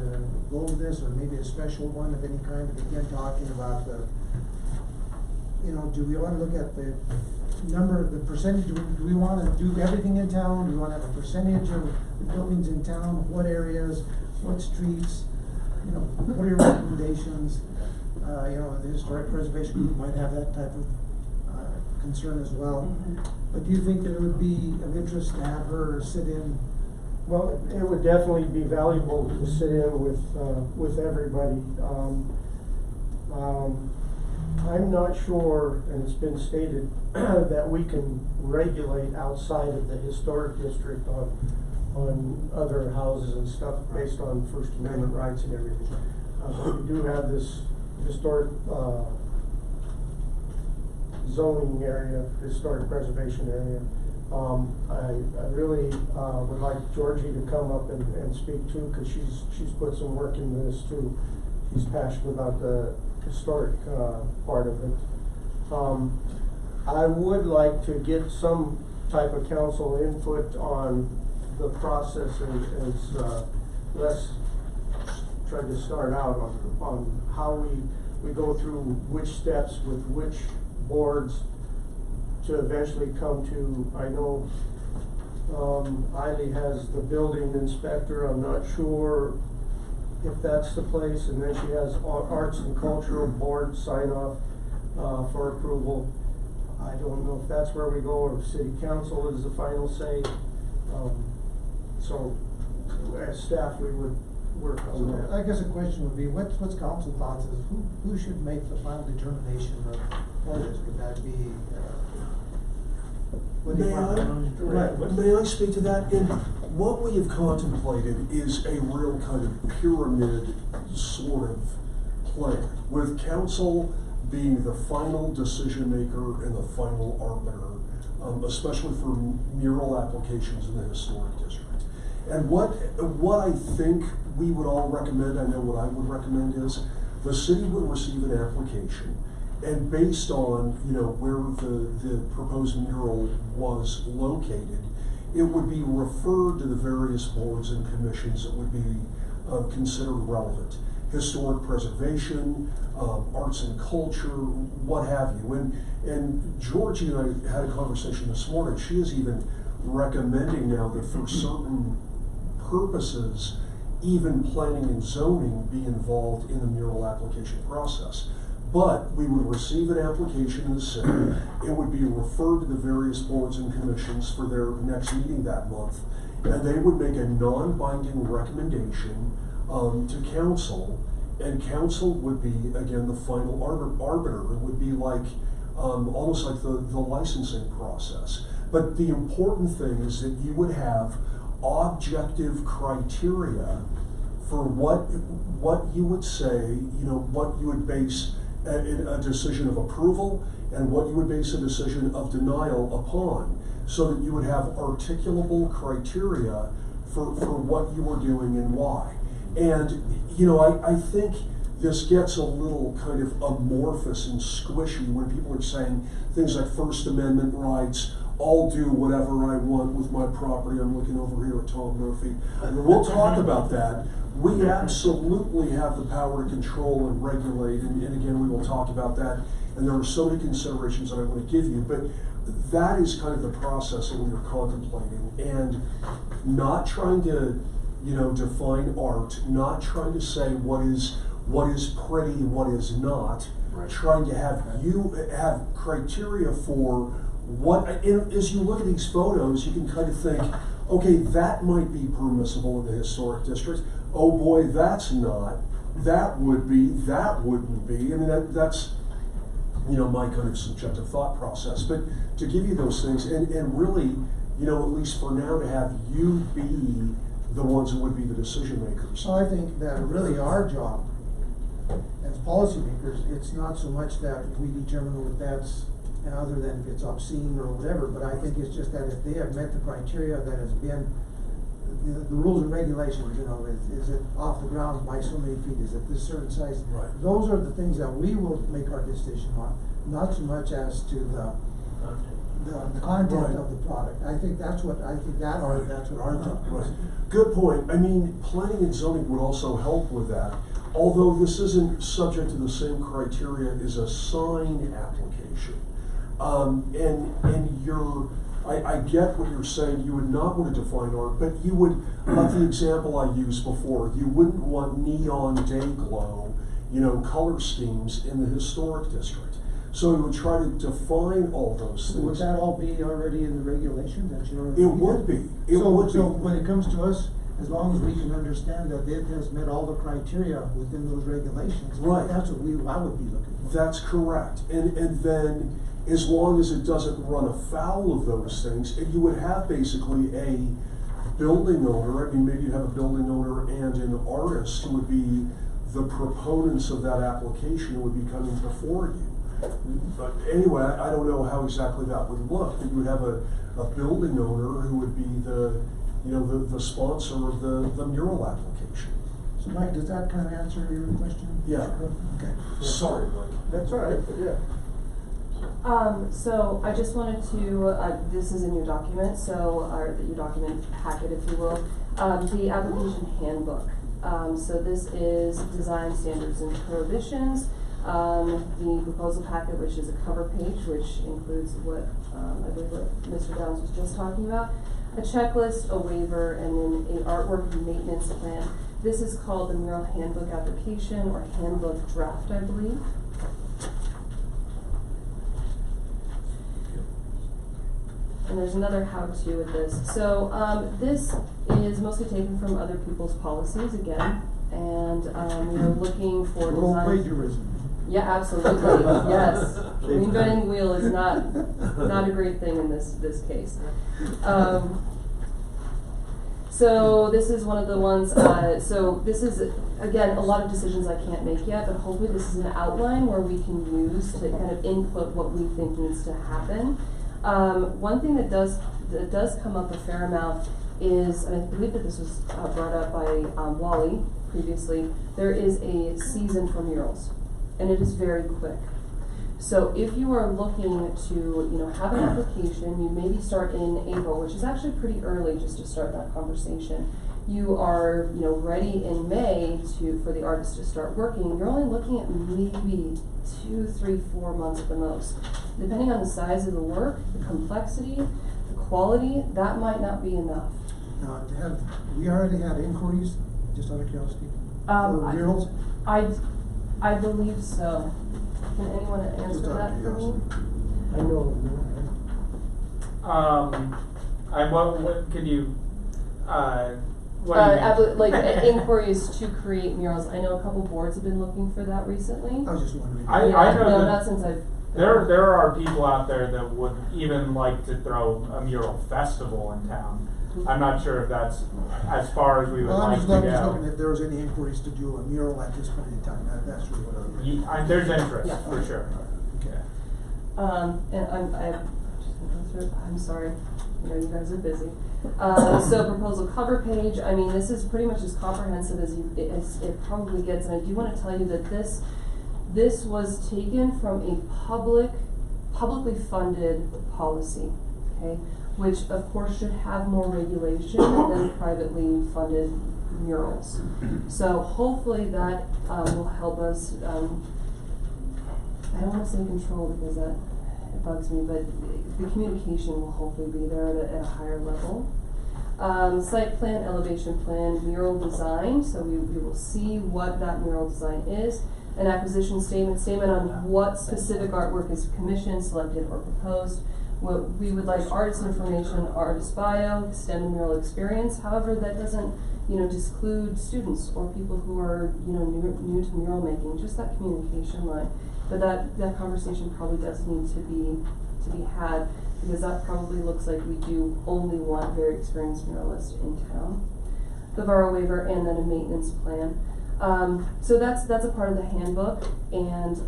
go over this, or maybe a special one of any kind, to begin talking about the, you know, do we want to look at the number, the percentage, do we want to do everything in town? Do we want to have a percentage of the buildings in town? What areas, what streets, you know, what are your recommendations? You know, the Historic Preservation Group might have that type of concern as well. But do you think that it would be of interest to have her sit in? Well, it would definitely be valuable to sit in with everybody. I'm not sure, and it's been stated, that we can regulate outside of the historic district on other houses and stuff based on First Amendment rights and everything. But we do have this historic zoning area, historic preservation area. I really would like Georgie to come up and speak too, because she's put some work into this too. She's passionate about the historic part of it. I would like to get some type of council input on the process, as let's try to start out on how we go through which steps with which boards to eventually come to. I know Eiley has the building inspector. I'm not sure if that's the place, and then she has Arts and Cultural Board sign off for approval. I don't know if that's where we go, or if City Council is the final say. So as staff, we would work on that. I guess a question would be, what's council thoughts is who should make the final determination of this? Would that be May I speak to that? And what we have contemplated is a real kind of pyramid sort of plan, with council being the final decision maker and the final arbiter, especially for mural applications in the historic district. And what I think we would all recommend, I know what I would recommend is, the city would receive an application, and based on, you know, where the proposed mural was located, it would be referred to the various boards and commissions that would be considered relevant. Historic preservation, arts and culture, what have you. And Georgie and I had a conversation this morning. She is even recommending now that for certain purposes, even planning and zoning be involved in the mural application process. But we would receive an application in the city, it would be referred to the various boards and commissions for their next meeting that month, and they would make a non-binding recommendation to council, and council would be, again, the final arbiter. It would be like, almost like the licensing process. But the important thing is that you would have objective criteria for what you would say, you know, what you would base a decision of approval and what you would base a decision of denial upon, so that you would have articulable criteria for what you were doing and why. And, you know, I think this gets a little kind of amorphous and squishy when people are saying things like First Amendment rights, I'll do whatever I want with my property. I'm looking over here at Tom Murphy. And we'll talk about that. We absolutely have the power to control and regulate, and again, we will talk about that. And there are so many considerations that I want to give you, but that is kind of the process that we are contemplating, and not trying to, you know, define art, not trying to say what is pretty and what is not, right. Trying to have you have criteria for what, as you look at these photos, you can kind of think, okay, that might be permissible in the historic district. Oh boy, that's not. That would be, that wouldn't be. I mean, that's, you know, my kind of subjective thought process. But to give you those things, and really, you know, at least for now, to have you be the ones that would be the decision makers. So I think that really our job as policymakers, it's not so much that we determine what that's, other than if it's obscene or whatever, but I think it's just that if they have met the criteria that has been, the rules and regulations, you know, is it off the ground by so many feet, is it this certain size? Right. Those are the things that we will make our decision on, not so much as to the content right. of the product. I think that's what our job is. Right. Good point. I mean, planning and zoning would also help with that, although this isn't subject to the same criteria as a sign application. I get what you're saying. You would not want to define art, but you would, like the example I used before, you wouldn't want neon day glow, you know, color schemes in the historic district. So we would try to define all those things. Would that all be already in the regulation that you already? It would be. So when it comes to us, as long as we can understand that it has met all the criteria within those regulations, right. That's what I would be looking for. That's correct. And then, as long as it doesn't run afoul of those things, and you would have basically a building owner, I mean, maybe you'd have a building owner and an artist who would be the proponents of that application, who would be coming before you. But anyway, I don't know how exactly that would look, but you would have a building owner who would be the sponsor of the mural application. So Mike, does that kind of answer your question? Yeah. Okay. Sorry, Mike. That's all right, yeah. So I just wanted to, this is in your document, or your document packet, if you will, the application handbook. So this is design standards and prohibitions, the proposal packet, which is a cover page, which includes what, I believe what Mr. Downs was just talking about, a checklist, a waiver, and then an artwork maintenance plan. This is called the mural handbook application, or handbook draft, I believe. And there's another how-to with this. So this is mostly taken from other people's policies again, and we're looking for design. Plagiarism. Yeah, absolutely. Yes, reinventing the wheel is not a great thing in this case. So this is one of the ones, so this is, again, a lot of decisions I can't make yet, but hopefully this is an outline where we can use to kind of input what we think needs to happen. One thing that does come up a fair amount is, and I believe that this was brought up by Wally previously, there is a season for murals, and it is very quick. So if you are looking to, have an application, you maybe start in April, which is actually pretty early just to start that conversation. You are, ready in May for the artist to start working. You're only looking at maybe 2, 3, 4 months at the most. Depending on the size of the work, the complexity, the quality, that might not be enough. Now, we already had inquiries, just out of curiosity, for murals? I believe so. Can anyone answer Just out that of for me? curiosity. I know, What can you, what do you mean? Inquiries to create murals. I know a couple boards have been looking for that recently. I was just wondering. I know No, that not since I've. there are people out there that would even like to throw a mural festival in town. I'm not sure if that's as far as we would Well, like I'm to just looking go. if there was any inquiries to do a mural at this point in time. That's really what I was. There's interest, Yeah. for sure. Okay. And I'm sorry, you guys are busy. So proposal cover page, this is pretty much as comprehensive as it probably gets, and I do want to tell you that this was taken from a publicly funded policy, okay? Which of course should have more regulation than privately funded murals. So hopefully that will help us, I don't want to say control because it bugs me, but the communication will hopefully be there at a higher level. Site plan, elevation plan, mural design, so we will see what that mural design is. An acquisition statement on what specific artwork is commissioned, selected, or proposed. We would like artist information, artist bio, extended mural experience. However, that doesn't, disclude students or people who are, new to mural making. Just that communication line. But that conversation probably does need to be had because that probably looks like we do only want very experienced muralists in town. The borrow waiver and then a maintenance plan. So that's a part of the handbook, and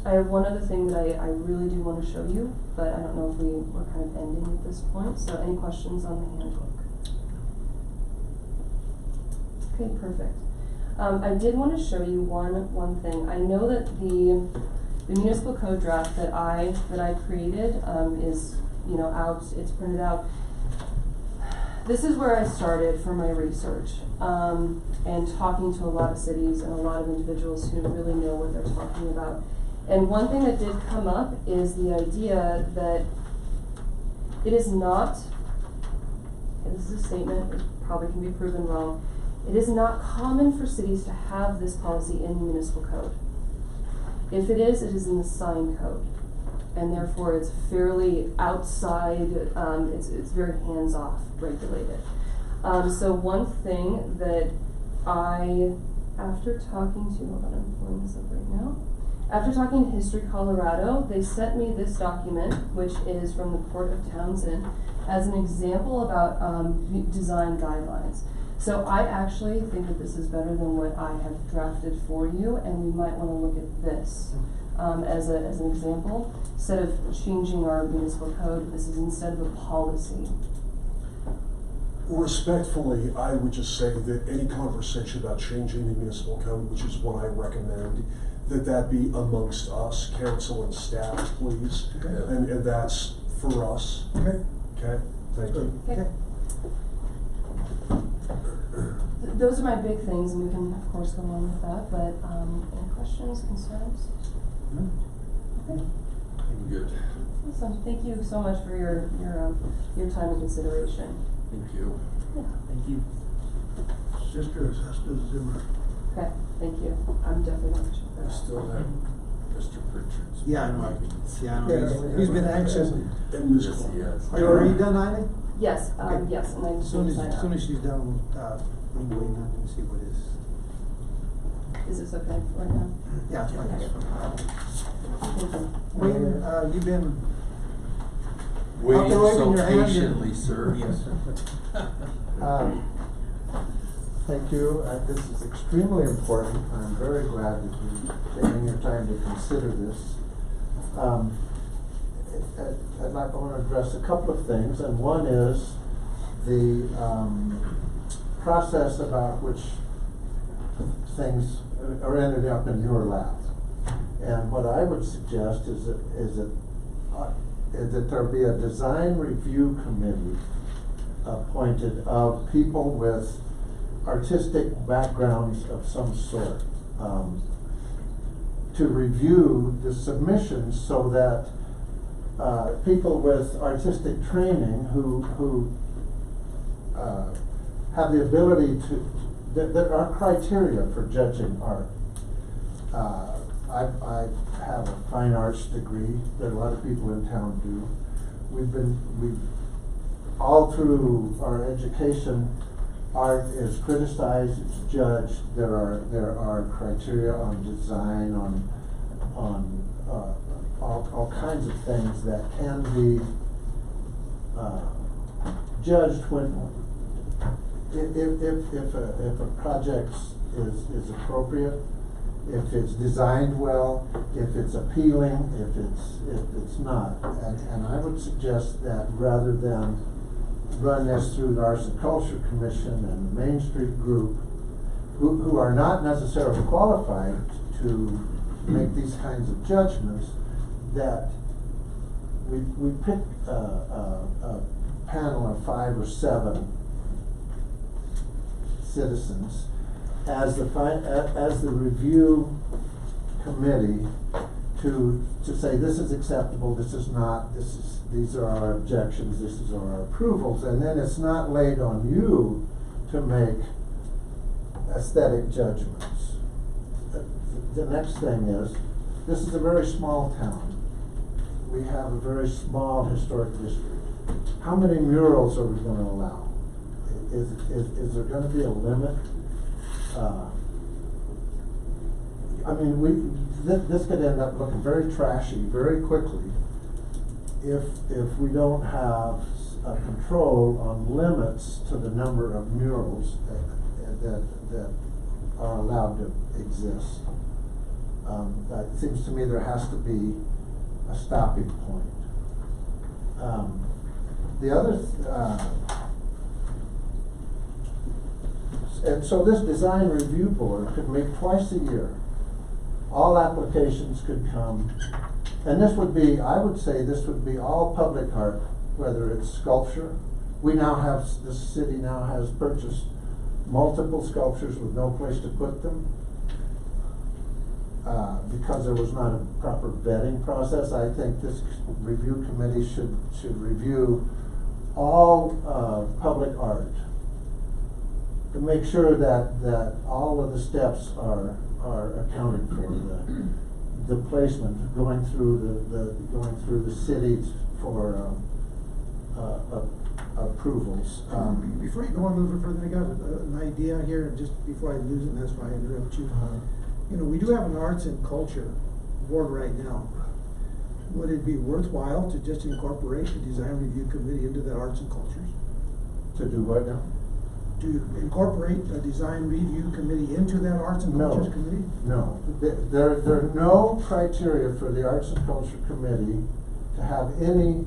I have one other thing that I really do want to show you, but I don't know if we're kind of ending at this point. So any questions on the handbook? Okay, perfect. I did want to show you one thing. I know that the municipal code draft that I created is out. It's printed out. This is where I started for my research and talking to a lot of cities and a lot of individuals who really know what they're talking about. And one thing that did come up is the idea that it is not, and this is a statement, it probably can be proven wrong, it is not common for cities to have this policy in the municipal code. If it is in the sign code. And therefore it's fairly outside, it's very hands-off regulated. So one thing that after talking to, hold on, I'm pulling this up right now. After talking to History Colorado, they sent me this document, which is from the Port of Townsend, as an example about design guidelines. So I actually think that this is better than what I have drafted for you, and we might want to look at this as an example. Instead of changing our municipal code, this is instead of a policy. Respectfully, I would just say that any conversation about changing the municipal code, which is what I recommend, that be amongst us, council and staff, please. Okay. And that's for us. Okay. Okay, thank you. Okay. Those are my big things, and we can of course go on with that, but any questions, concerns? Okay. Good. Awesome. Thank you so much for your time and consideration. Thank you. Yeah. Thank you. Sister Zimmer. Okay. Thank you. I'm definitely going to check that I out. still have Mr. Pritchard's. Yeah, I know. He's been anxious. And Ms. Yes, Clark. he has. Are you done, Eileen? Yes. Okay. Yes. And I As just soon need to sign as out. she's done, we'll wait and see what is. Is this okay right now? Yeah, it's fine. Okay. Thank you. Wayne, you've been Waiting After waving so your hand, patiently, sir. Yes. Thank you. This is extremely important. I'm very glad that you're taking your time to consider this. I want to address a couple of things, and one is the process about which things are ended up in your lap. And what I would suggest is that there be a design review committee appointed of people with artistic backgrounds of some sort, to review the submissions so that people with artistic training who have the ability to, there are criteria for judging art. I have a fine arts degree that a lot of people in town do. We've all through our education, art is criticized, it's judged. There are criteria on design, on all kinds of things that can be judged when if a project is appropriate, if it's designed well, if it's appealing, if it's not. And I would suggest that rather than run this through the Arts and Culture Commission and the Main Street Group, who are not necessarily qualified to make these kinds of judgments, that we pick a panel of 5 or 7 citizens as the review committee to say this is acceptable, this is not, these are our objections, this is our approvals, and then it's not laid on you to make aesthetic judgments. The next thing is, this is a very small town. We have a very small historic district. How many murals are we going to allow? Is there going to be a limit? I mean, this could end up looking very trashy very quickly if we don't have a control on limits to the number of murals that are allowed to exist. It seems to me there has to be a stopping point. The other, and so this design review board could meet twice a year. All applications could come, and this would be, I would say this would be all public art, whether it's sculpture. We now have, the city now has purchased multiple sculptures with no place to put them. Because there was not a proper vetting process, I think this review committee should review all public art to make sure that all of the steps are accounted for. The placement going through the city for approvals. Before you go on a little bit further, I got an idea here, just before I lose it, and that's why I interrupt you. You know, we do have an arts and culture board right now. Would it be worthwhile to just incorporate the design review committee into that arts and cultures? To do what now? To incorporate a design review committee into that arts and cultures committee? No, there are no criteria for the Arts and Culture Committee to have any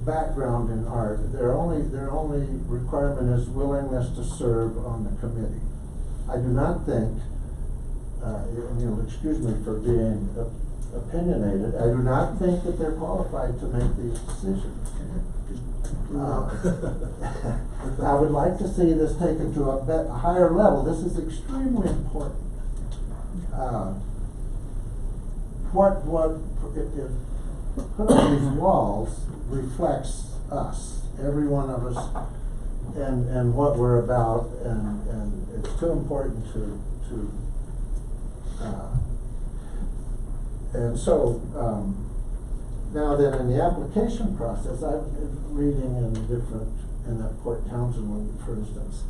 background in art. Their only requirement is willingness to serve on the committee. I do not think, and you'll excuse me for being opinionated, I do not think that they're qualified to make these decisions. I would like to see this taken to a higher level. This is extremely important. What if put on these walls reflects us, every one of us, and what we're about, and it's too important to and so now then in the application process, I've been reading in that Port Townsend one, for instance,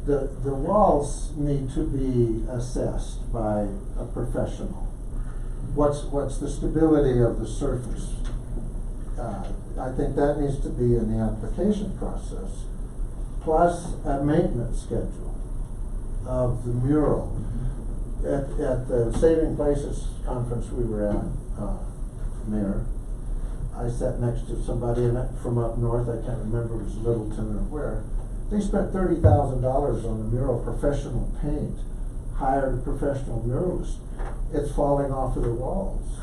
the walls need to be assessed by a professional. What's the stability of the surface? I think that needs to be in the application process, plus a maintenance schedule of the mural. At the Saving Places conference we were at, Mayor, I sat next to somebody from up north, I can't remember if it was Littleton or where. They spent $30,000 on the mural, professional paint, hired a professional muralist. It's falling off of the walls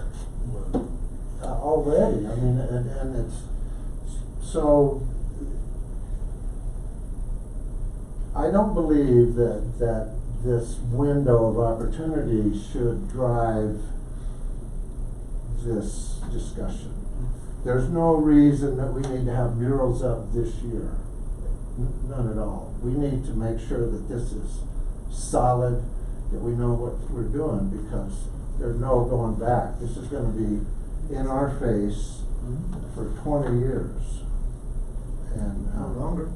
already. I mean, and it's so. I don't believe that this window of opportunity should drive this discussion. There's no reason that we need to have murals up this year. None at all. We need to make sure that this is solid, that we know what we're doing, because there's no going back. This is gonna be in our face for 20 years. And, Longer.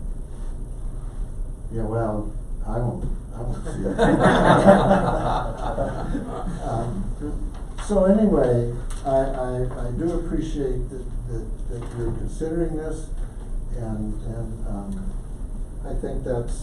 Yeah, well, I won't see it. So anyway, I do appreciate that you're considering this, and I think that's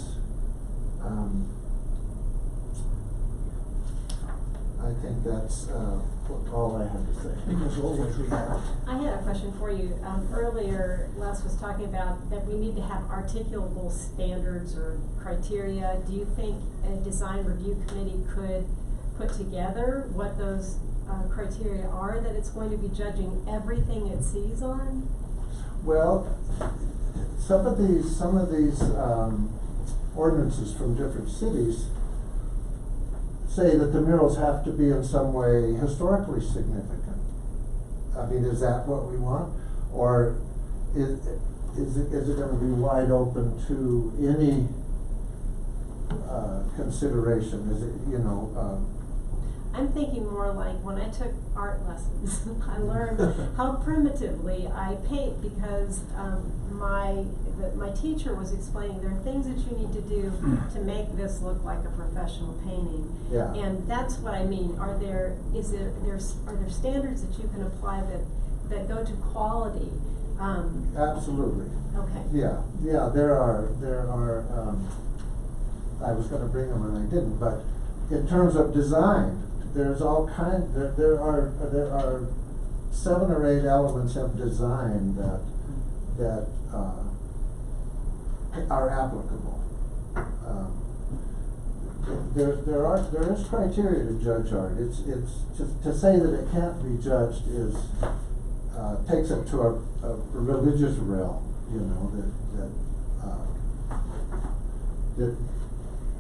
all I have to say. Because always we have. I had a question for you. Earlier, Les was talking about that we need to have articulable standards or criteria. Do you think a design review committee could put together what those criteria are that it's going to be judging everything it sees on? Well, some of these ordinances from different cities say that the murals have to be in some way historically significant. I mean, is that what we want? Or is it gonna be wide open to any consideration? Is it, I'm thinking more like when I took art lessons, I learned how primitively I paint because my teacher was explaining there are things that you need to do to make this look like a professional painting. Yeah. And that's what I mean. Are there standards that you can apply that go to quality? Absolutely. Okay. Yeah, there are, I was gonna bring them and I didn't, but in terms of design, there's all there are 7 or 8 elements of design that are applicable. There is criteria to judge art. It's to say that it can't be judged is takes it to a religious realm, that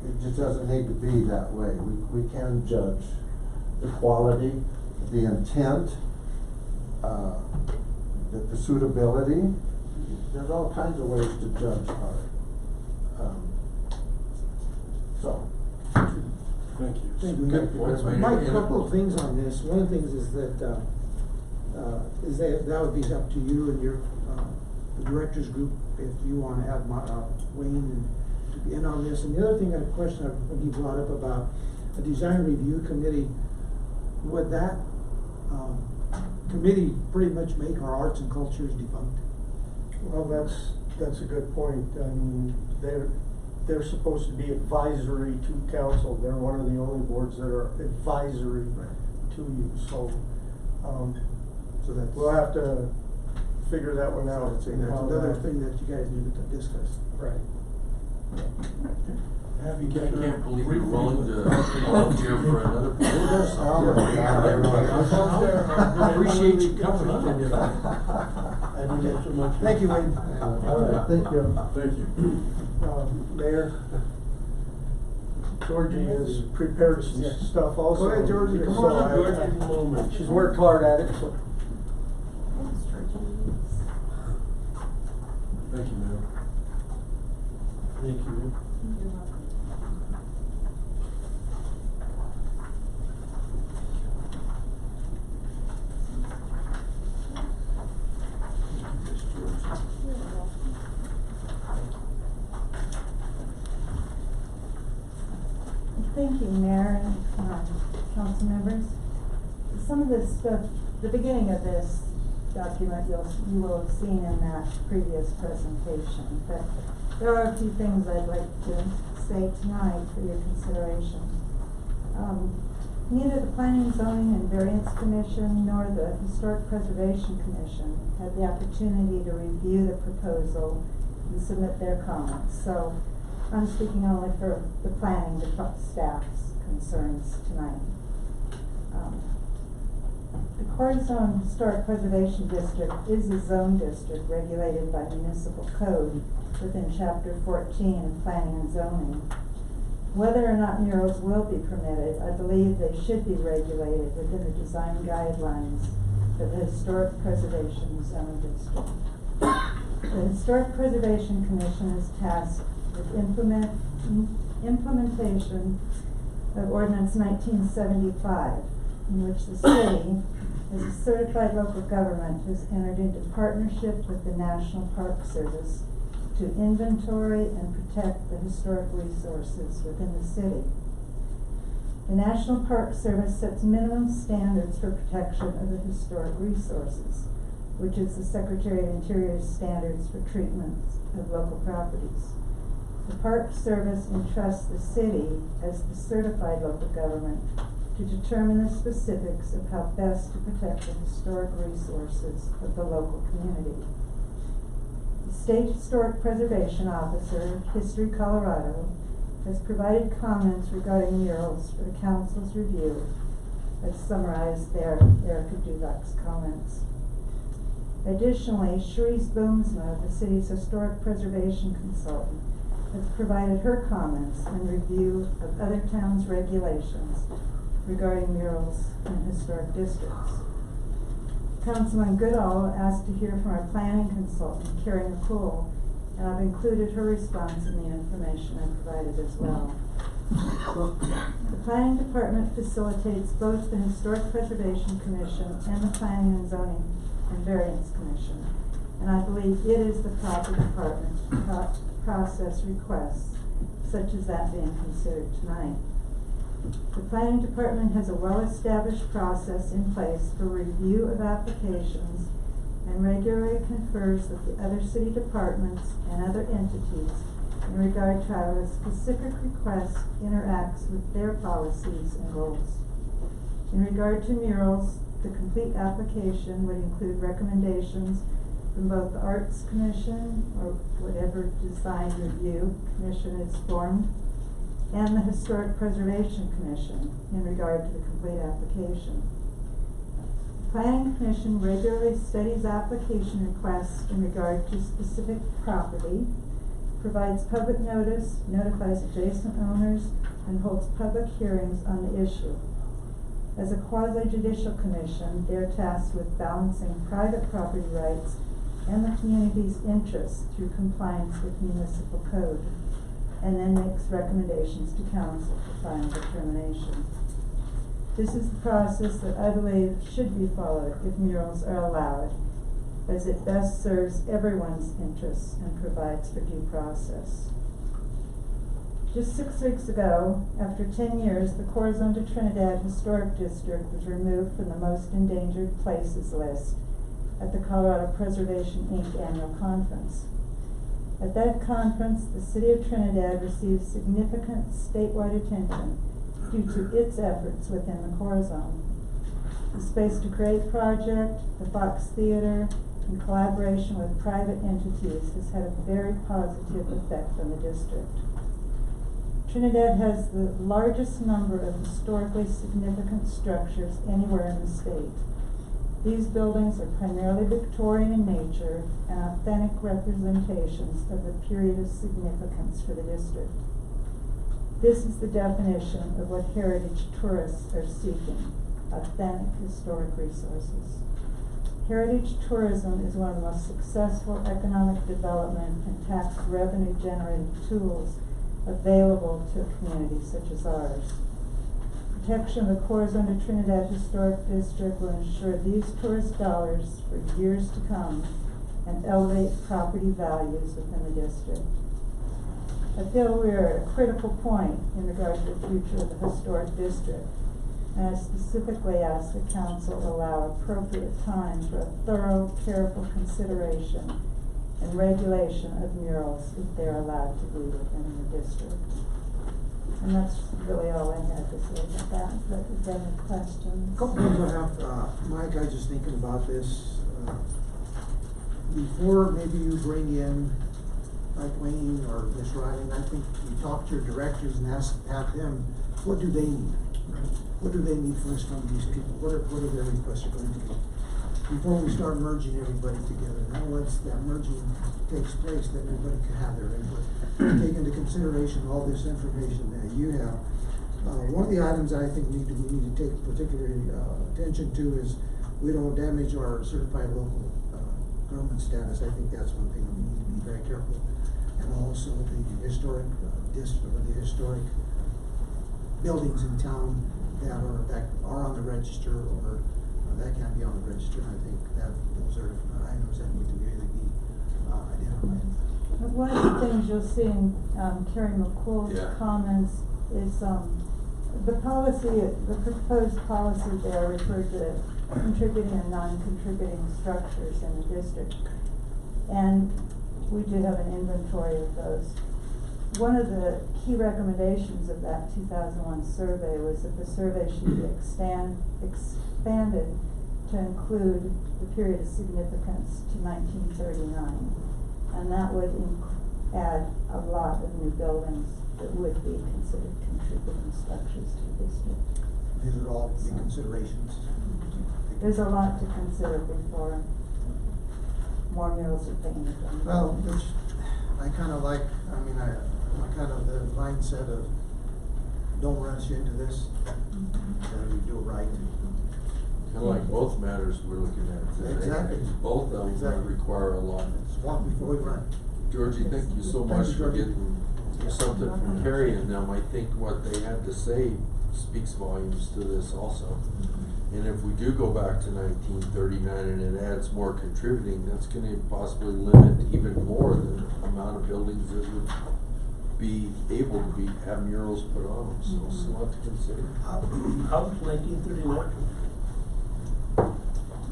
it just doesn't need to be that way. We can judge the quality, the intent, the suitability. There's all kinds of ways to judge art. Thank you. Thank you. Good points, Mayor. Mike, a couple of things on this. One of the things is that that would be up to you and your the directors group if you want to have Wayne to be in on this. And the other thing, a question when he brought up about a design review committee, would that committee pretty much make our arts and cultures defunct? Well, that's a good point. I mean, they're supposed to be advisory to council. They're one of the only boards that are advisory to you. So that's, we'll have to figure that one out. that's another thing that you guys need to discuss. Right. I can't believe you're willing to volunteer for another position. I appreciate you coming on. I didn't get too much. Thank you, Wayne. All right, thank you. Thank you. Mayor, Georgie has prepared some stuff also. Go ahead, Georgie. Come So on up, Georgie. She's worked hard at it. So. Thank you, ma'am. Thank you. Thank you, Mayor and council members. Some of this stuff, the beginning of this document you will have seen in that previous presentation. But there are a few things I'd like to say tonight for your consideration. Neither the Planning, Zoning, and Variance Commission nor the Historic Preservation Commission had the opportunity to review the proposal and submit their comments. So I'm speaking only for the planning staff's concerns tonight. The Corazon Historic Preservation District is a zone district regulated by municipal code within Chapter 14 of Planning and Zoning. Whether or not murals will be permitted, I believe they should be regulated within the design guidelines of the Historic Preservation Zone District. The Historic Preservation Commission is tasked with implementation of Ordinance 1975, in which the city, as a certified local government, has entered into partnership with the National Park Service to inventory and protect the historic resources within the city. The National Park Service sets minimum standards for protection of the historic resources, which is the Secretary of Interior's standards for treatment of local properties. The Park Service entrusts the city as the certified local government to determine the specifics of how best to protect the historic resources of the local community. The State Historic Preservation Officer, History Colorado, has provided comments regarding murals for the Council's review, as summarized there in Erica Duvak's comments. Additionally, Cherise Boomsma, the city's historic preservation consultant, has provided her comments and review of other towns' regulations regarding murals in historic districts. Councilman Goodall asked to hear from our planning consultant, Carrie McCool, and I've included her response in the information I provided as well. The Planning Department facilitates both the Historic Preservation Commission and the Planning and Zoning and Variance Commission, and I believe it is the proper department to process requests such as that being considered tonight. The Planning Department has a well-established process in place for review of applications and regularly confers with the other city departments and other entities in regard to how a specific request interacts with their policies and goals. In regard to murals, the complete application would include recommendations from both the Arts Commission, or whatever design review commission is formed, and the Historic Preservation Commission in regard to the complete application. The Planning Commission regularly studies application requests in regard to specific property, provides public notice, notifies adjacent owners, and holds public hearings on the issue. As a quasi-judicial commission, they are tasked with balancing private property rights and the community's interests through compliance with municipal code, and then makes recommendations to council for final determination. This is the process that I believe should be followed if murals are allowed, as it best serves everyone's interests and provides for due process. Just 6 weeks ago, after 10 years, the Corazon de Trinidad Historic District was removed from the most endangered places list at the Colorado Preservation Inc. annual conference. At that conference, the City of Trinidad received significant statewide attention due to its efforts within the Corazon. The Space to Create project, the Fox Theater, in collaboration with private entities, has had a very positive effect on the district. Trinidad has the largest number of historically significant structures anywhere in the state. These buildings are primarily Victorian in nature and authentic representations of the period of significance for the district. This is the definition of what heritage tourists are seeking: authentic historic resources. Heritage tourism is one of the most successful economic development and tax revenue generating tools available to a community such as ours. Protection of the Corazon de Trinidad Historic District will ensure these tourist dollars for years to come and elevate property values within the district. I feel we are at a critical point in regard to the future of the historic district. And I specifically asked the council allow appropriate time for a thorough, careful consideration and regulation of murals if they're allowed to be within the district. And that's really all I had to say about that, but if you have any questions? Couple things I have, Mike, I was just thinking about this, before maybe you bring in, like Wayne or Miss Ryan, I think you talk to your directors and ask them, what do they need? What do they need from us, from these people? What are their requests are going to be? Before we start merging everybody together. Now once that merging takes place, then everybody can have their input. Take into consideration all this information that you have. One of the items I think we need to take particular attention to is we don't damage our certified local government status. I think that's one thing we need to be very careful. And also the historic district, or the historic buildings in town that are on the register, or that can't be on the register. I think that those are items that need to really be identified. One of the things you'll see in Carrie McCool's comments is the proposed policy there referred to contributing and non-contributing structures in the district. And we do have an inventory of those. One of the key recommendations of that 2001 survey was that the survey should be expanded to include the period of significance to 1939. And that would add a lot of new buildings that would be considered contributing structures to the district. These would all be considerations. There's a lot to consider before more murals are painted. Well, which I kind of like, I kind of the mindset of don't rush into this, we do it right. Kind of like both matters we're looking at today. Exactly. Both of them require a lot. Walk before we run. Georgie, thank you so much for getting something from Carrie and them. I think what they had to say speaks volumes to this also. And if we do go back to 1939 and it adds more contributing, that's going to possibly limit even more the amount of buildings that would be able to have murals put on them. So it's a lot to consider. How was 1939?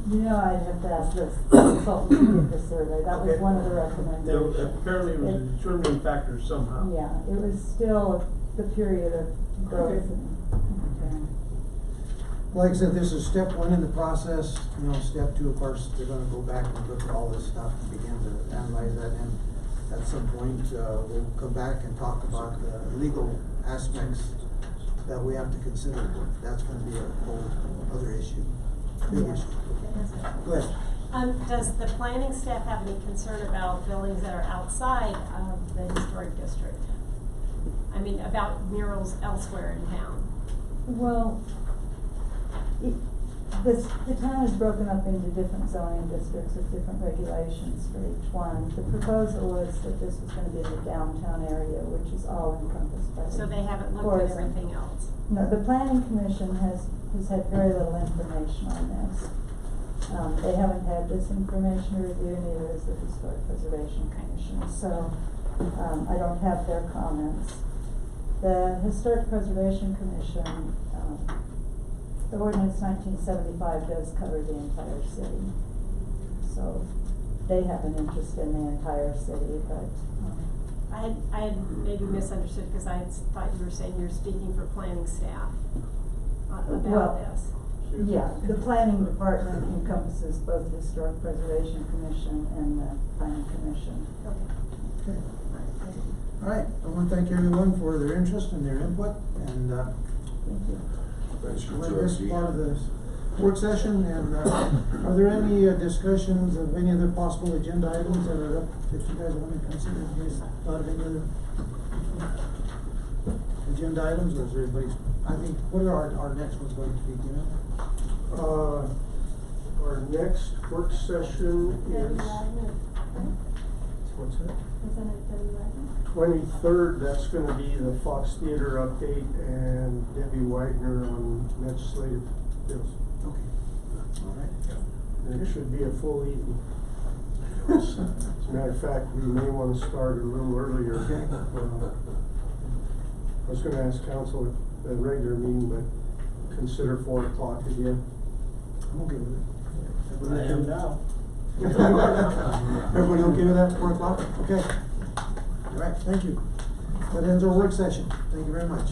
You know, I'd have to ask this consultant to get the survey. That was one of the recommendations. Apparently it was a determining factor somehow. Yeah, it was still the period of growth. Like I said, this is step one in the process. Step two, of course, they're gonna go back and look at all this stuff and begin to analyze that. And at some point, we'll come back and talk about the legal aspects that we have to consider. That's gonna be a whole other issue, big issue. Go ahead. Does the planning staff have any concern about buildings that are outside of the historic district? I mean, about murals elsewhere in town? Well, the town is broken up into different zoning districts with different regulations for each one. The proposal was that this was going to be in the downtown area, which is all encompassed by. So they haven't looked at everything else? No, the planning commission has had very little information on this. They haven't had this information reviewed, neither has the Historic Preservation Commission. So I don't have their comments. The Historic Preservation Commission, the ordinance 1975 does cover the entire city. So they have an interest in the entire city, but. I had maybe misunderstood because I thought you were saying you're speaking for planning staff about this. Yeah, the planning department encompasses both the Historic Preservation Commission and the Planning Commission. Okay. All right, I want to thank everyone for their interest and their input, and Thank you. Thanks for we're this Georgie. part of the work session. And are there any discussions of any other possible agenda items that are up that you guys want to consider? Have you guys thought of any other agenda items, or is everybody's? I think what are our next ones going to be? Do you know? Our next work session is, what's that? Isn't it the 23rd, that's gonna be the Fox Theater update and Debbie Wagner on legislative bills. Okay. All right. And it should be a full evening. As a matter of fact, we may wanna start a little earlier. I was gonna ask council at a regular meeting, but consider 4 o'clock again. I'm okay with it. Everybody okay with that? Everybody okay with that, 4 o'clock? Okay. All right, thank you. That ends our work session. Thank you very much.